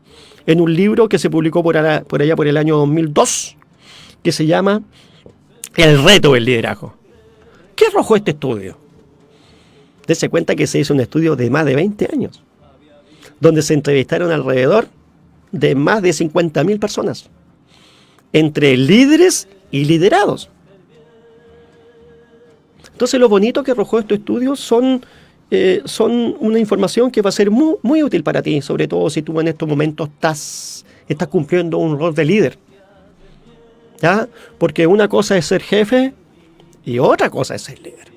en un libro que se publicó por allá por el año 2002, que se llama El reto del liderazgo. ¿Qué arrojó este estudio? Dese cuenta que se hizo un estudio de más de 20 años, donde se entrevistaron alrededor de más de 50.000 personas, entre líderes y liderados. Entonces, lo bonito que arrojó este estudio son una información que va a ser muy, muy útil para ti, sobre todo si tú en estos momentos estás cumpliendo un rol de líder. ¿Ya? Porque una cosa es ser jefe y otra cosa es ser líder.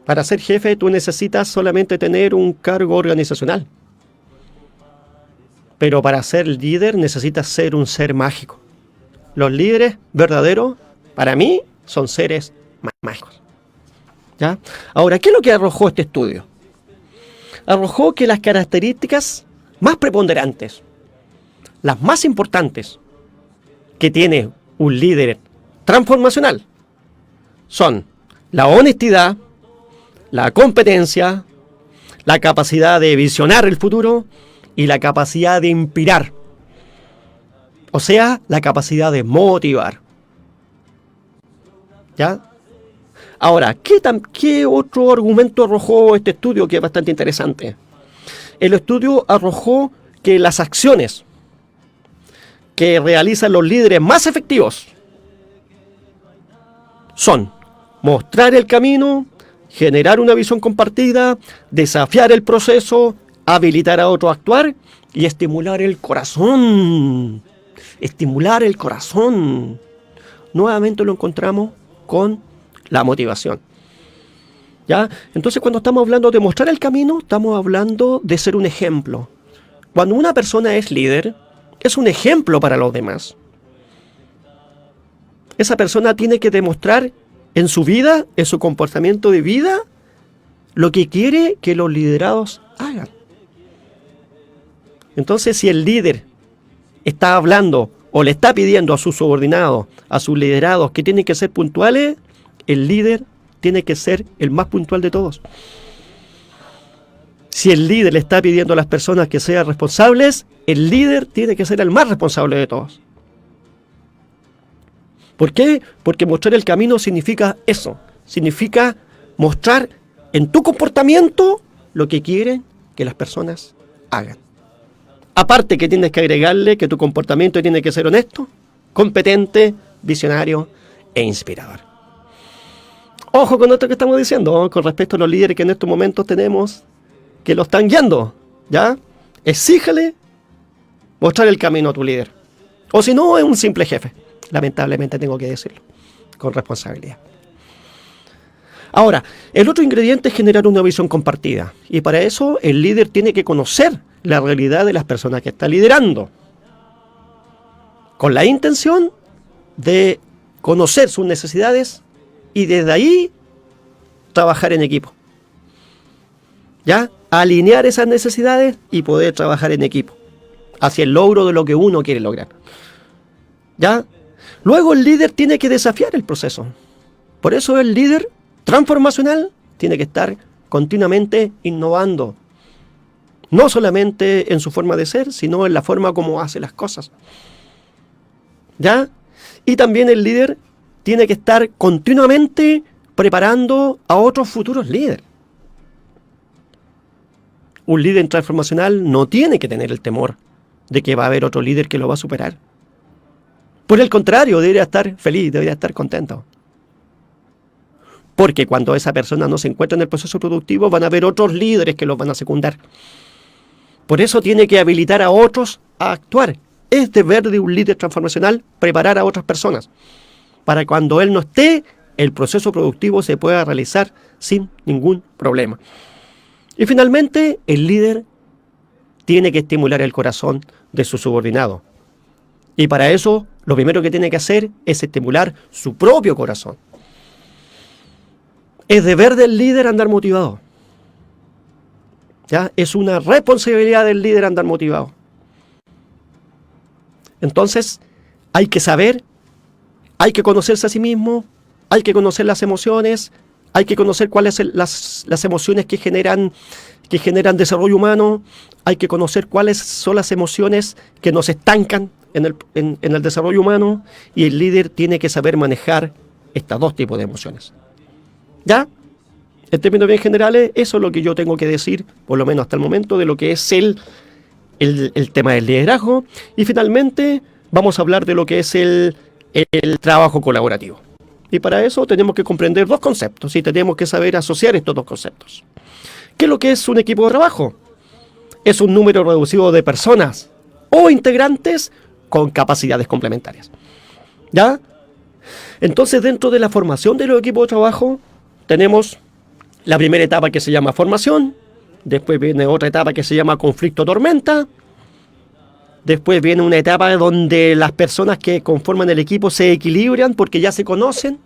Para ser jefe tú necesitas solamente tener un cargo organizacional. Pero para ser líder necesitas ser un ser mágico. Los líderes verdaderos, para mí, son seres mágicos. ¿Ya? Ahora, ¿qué es lo que arrojó este estudio? Arrojó que las características más preponderantes, las más importantes que tiene un líder transformacional, son la honestidad, la competencia, la capacidad de visionar el futuro y la capacidad de inspirar. O sea, la capacidad de motivar. ¿Ya? Ahora, ¿qué otro argumento arrojó este estudio que es bastante interesante? El estudio arrojó que las acciones que realizan los líderes más efectivos son mostrar el camino, generar una visión compartida, desafiar el proceso, habilitar a otro a actuar y estimular el corazón. Estimular el corazón. Nuevamente lo encontramos con la motivación. ¿Ya? Entonces, cuando estamos hablando de mostrar el camino, estamos hablando de ser un ejemplo. Cuando una persona es líder, es un ejemplo para los demás. Esa persona tiene que demostrar en su vida, en su comportamiento de vida, lo que quiere que los liderados hagan. Entonces, si el líder está hablando o le está pidiendo a sus subordinados, a sus liderados que tienen que ser puntuales, el líder tiene que ser el más puntual de todos. Si el líder le está pidiendo a las personas que sean responsables, el líder tiene que ser el más responsable de todos. ¿Por qué? Porque mostrar el camino significa eso. Significa mostrar en tu comportamiento lo que quieren que las personas hagan. Aparte que tienes que agregarle que tu comportamiento tiene que ser honesto, competente, visionario e inspirador. Ojo con esto que estamos diciendo, ¿no? Con respecto a los líderes que en estos momentos tenemos, que lo están guiando, ¿ya? Exígele mostrar el camino a tu líder. O si no, es un simple jefe. Lamentablemente tengo que decirlo, con responsabilidad. Ahora, el otro ingrediente es generar una visión compartida. Y para eso el líder tiene que conocer la realidad de las personas que está liderando, con la intención de conocer sus necesidades y desde ahí trabajar en equipo. ¿Ya? Alinear esas necesidades y poder trabajar en equipo hacia el logro de lo que uno quiere lograr. ¿Ya? Luego el líder tiene que desafiar el proceso. Por eso el líder transformacional tiene que estar continuamente innovando. No solamente en su forma de ser, sino en la forma como hace las cosas. ¿Ya? Y también el líder tiene que estar continuamente preparando a otros futuros líderes. Un líder transformacional no tiene que tener el temor de que va a haber otro líder que lo va a superar. Por el contrario, debería estar feliz, debería estar contento. Porque cuando esa persona no se encuentra en el proceso productivo, van a haber otros líderes que los van a secundar. Por eso tiene que habilitar a otros a actuar. Es deber de un líder transformacional preparar a otras personas para que cuando él no esté, el proceso productivo se pueda realizar sin ningún problema. Y finalmente, el líder tiene que estimular el corazón de su subordinado. Y para eso, lo primero que tiene que hacer es estimular su propio corazón. Es deber del líder andar motivado. ¿Ya? Es una responsabilidad del líder andar motivado. Entonces, hay que saber, hay que conocerse a sí mismo, hay que conocer las emociones, hay que conocer cuáles son las emociones que generan desarrollo humano, hay que conocer cuáles son las emociones que nos estancan en el desarrollo humano, y el líder tiene que saber manejar estos dos tipos de emociones. ¿Ya? En términos bien generales, eso es lo que yo tengo que decir, por lo menos hasta el momento, de lo que es el tema del liderazgo. Y finalmente vamos a hablar de lo que es el trabajo colaborativo. Y para eso tenemos que comprender dos conceptos y tenemos que saber asociar estos dos conceptos. ¿Qué es lo que es un equipo de trabajo? Es un número reducido de personas o integrantes con capacidades complementarias. ¿Ya? Entonces, dentro de la formación de los equipos de trabajo, tenemos la primera etapa que se llama formación, después viene otra etapa que se llama conflicto-tormenta, después viene una etapa donde las personas que conforman el equipo se equilibran porque ya se conocen,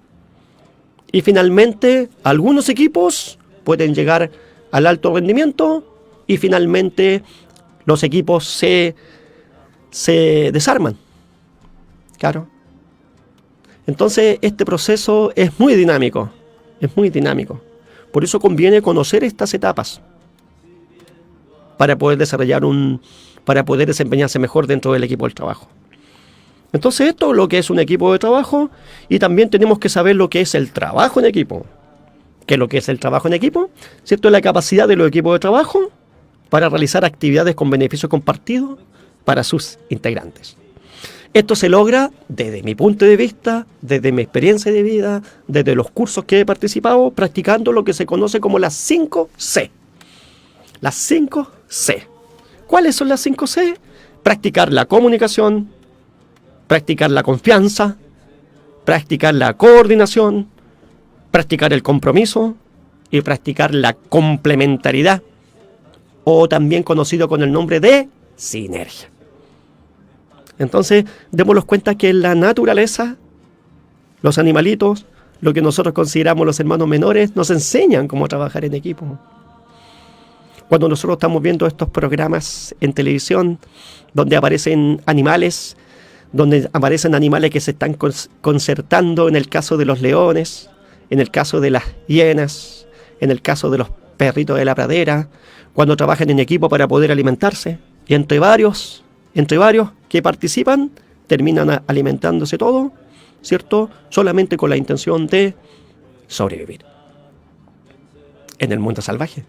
y finalmente algunos equipos pueden llegar al alto rendimiento y finalmente los equipos se desarman. Claro. Entonces este proceso es muy dinámico, Por eso conviene conocer estas etapas para poder desempeñarse mejor dentro del equipo del trabajo. Entonces esto es lo que es un equipo de trabajo, y también tenemos que saber lo que es el trabajo en equipo. ¿Qué es lo que es el trabajo en equipo? ¿Cierto? Es la capacidad de los equipos de trabajo para realizar actividades con beneficio compartido para sus integrantes. Esto se logra desde mi punto de vista, desde mi experiencia de vida, desde los cursos que he participado, practicando lo que se conoce como las 5 C. Las 5 C. ¿Cuáles son las 5 C? Practicar la comunicación, practicar la confianza, practicar la coordinación, practicar el compromiso y practicar la complementariedad, o también conocido con el nombre de sinergia. Entonces, démonos cuenta que en la naturaleza, los animalitos, lo que nosotros consideramos los hermanos menores, nos enseñan cómo trabajar en equipo. Cuando nosotros estamos viendo estos programas en televisión, donde aparecen animales que se están concertando, en el caso de los leones, en el caso de las hienas, en el caso de los perritos de la pradera, cuando trabajan en equipo para poder alimentarse, y entre varios que participan, terminan alimentándose todo, ¿cierto? Solamente con la intención de sobrevivir en el mundo salvaje.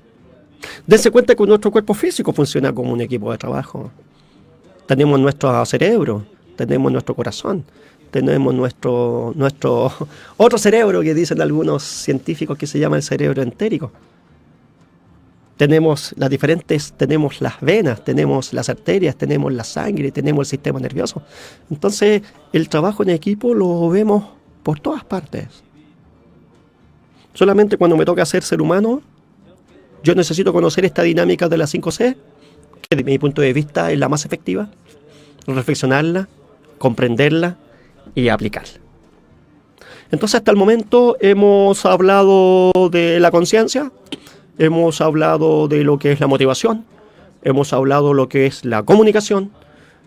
Dense cuenta que nuestro cuerpo físico funciona como un equipo de trabajo. Tenemos nuestro cerebro, tenemos nuestro corazón, tenemos nuestro otro cerebro que dicen algunos científicos que se llama el cerebro entérico. Tenemos tenemos las venas, tenemos las arterias, tenemos la sangre, tenemos el sistema nervioso. Entonces, el trabajo en equipo lo vemos por todas partes. Solamente cuando me toca ser humano, yo necesito conocer esta dinámica de las 5C, que desde mi punto de vista es la más efectiva, reflexionarla, comprenderla y aplicarla. Entonces, hasta el momento hemos hablado de la conciencia, hemos hablado de lo que es la motivación, hemos hablado de lo que es la comunicación,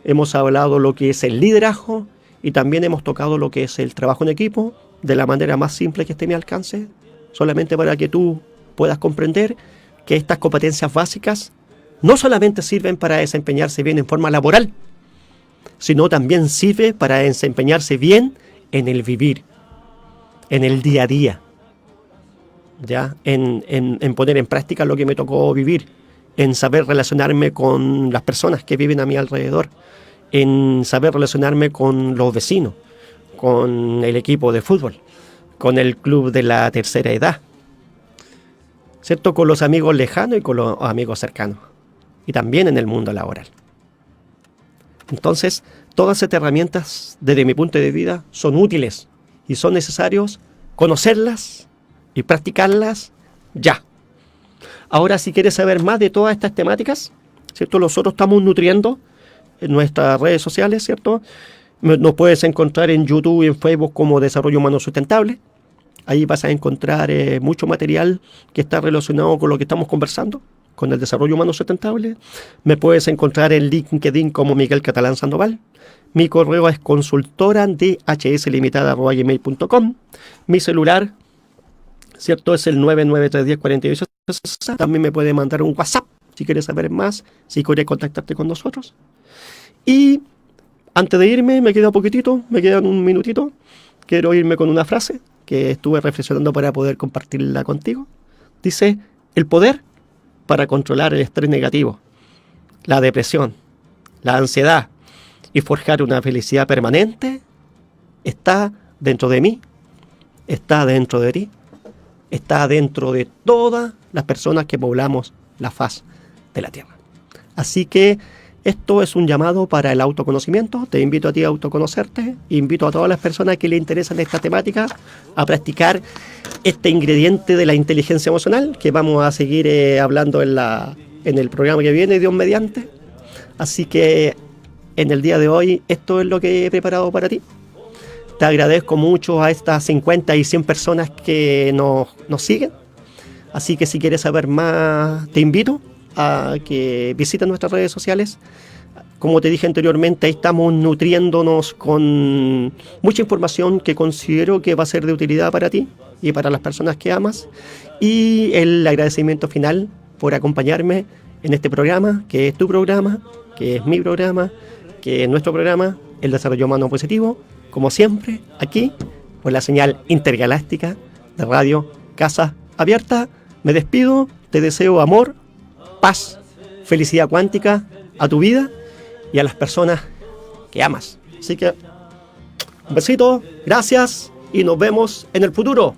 hemos hablado de lo que es el liderazgo, y también hemos tocado lo que es el trabajo en equipo de la manera más simple que esté a mi alcance, solamente para que tú puedas comprender que estas competencias básicas no solamente sirven para desempeñarse bien en forma laboral, sino también sirve para desempeñarse bien en el vivir, en el día a día, ¿ya? En poner en práctica lo que me tocó vivir, en saber relacionarme con las personas que viven a mi alrededor, en saber relacionarme con los vecinos, con el equipo de fútbol, con el club de la tercera edad, ¿cierto? Con los amigos lejanos y con los amigos cercanos, y también en el mundo laboral. Entonces, todas estas herramientas, desde mi punto de vista, son útiles y son necesarios conocerlas y practicarlas ya. Ahora, si quieres saber más de todas estas temáticas, ¿cierto? Nosotros estamos nutriendo en nuestras redes sociales, ¿cierto? Nos puedes encontrar en YouTube y en Facebook como Desarrollo Humano Sustentable. Ahí vas a encontrar mucho material que está relacionado con lo que estamos conversando, con el desarrollo humano sustentable. Me puedes encontrar en LinkedIn como Miguel Catalán Sandoval. Mi correo es consultora.dhslimitada@gmail.com. Mi celular, ¿cierto? Es el 993104860. También me puede mandar un WhatsApp si quieres saber más, si quieres contactarte con nosotros. Y antes de irme, me queda un minutito. Quiero irme con una frase que estuve reflexionando para poder compartirla contigo. Dice: el poder para controlar el estrés negativo, la depresión, la ansiedad y forjar una felicidad permanente está dentro de mí, está dentro de ti, está dentro de todas las personas que poblamos la faz de la Tierra. Así que esto es un llamado para el autoconocimiento. Te invito a ti a autoconocerte. Invito a todas las personas que le interesan esta temática a practicar este ingrediente de la inteligencia emocional que vamos a seguir hablando en el programa que viene, Dios mediante. Así que en el día de hoy esto es lo que he preparado para ti. Te agradezco mucho a estas 50 y 100 personas que nos siguen. Así que si quieres saber más, te invito a que visiten nuestras redes sociales. Como te dije anteriormente, ahí estamos nutriéndonos con mucha información que considero que va a ser de utilidad para ti y para las personas que amas. Y el agradecimiento final por acompañarme en este programa, que es tu programa, que es mi programa, que es nuestro programa, el Desarrollo Humano Positivo, como siempre, aquí, por la señal intergaláctica de Radio Casa Abierta. Me despido, te deseo amor, paz, felicidad cuántica a tu vida y a las personas que amas. Así que un besito, gracias y nos vemos en el futuro.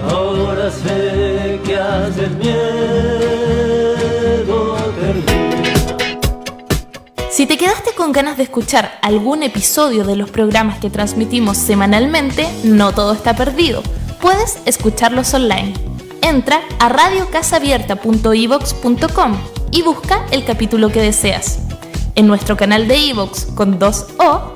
Ahora sé que hace miedo termina. Si te quedaste con ganas de escuchar algún episodio de los programas que transmitimos semanalmente, no todo está perdido. Puedes escucharlos online. Entra a radiocasabierta.ivox.com y busca el capítulo que deseas. En nuestro canal de iVoox con 2 O,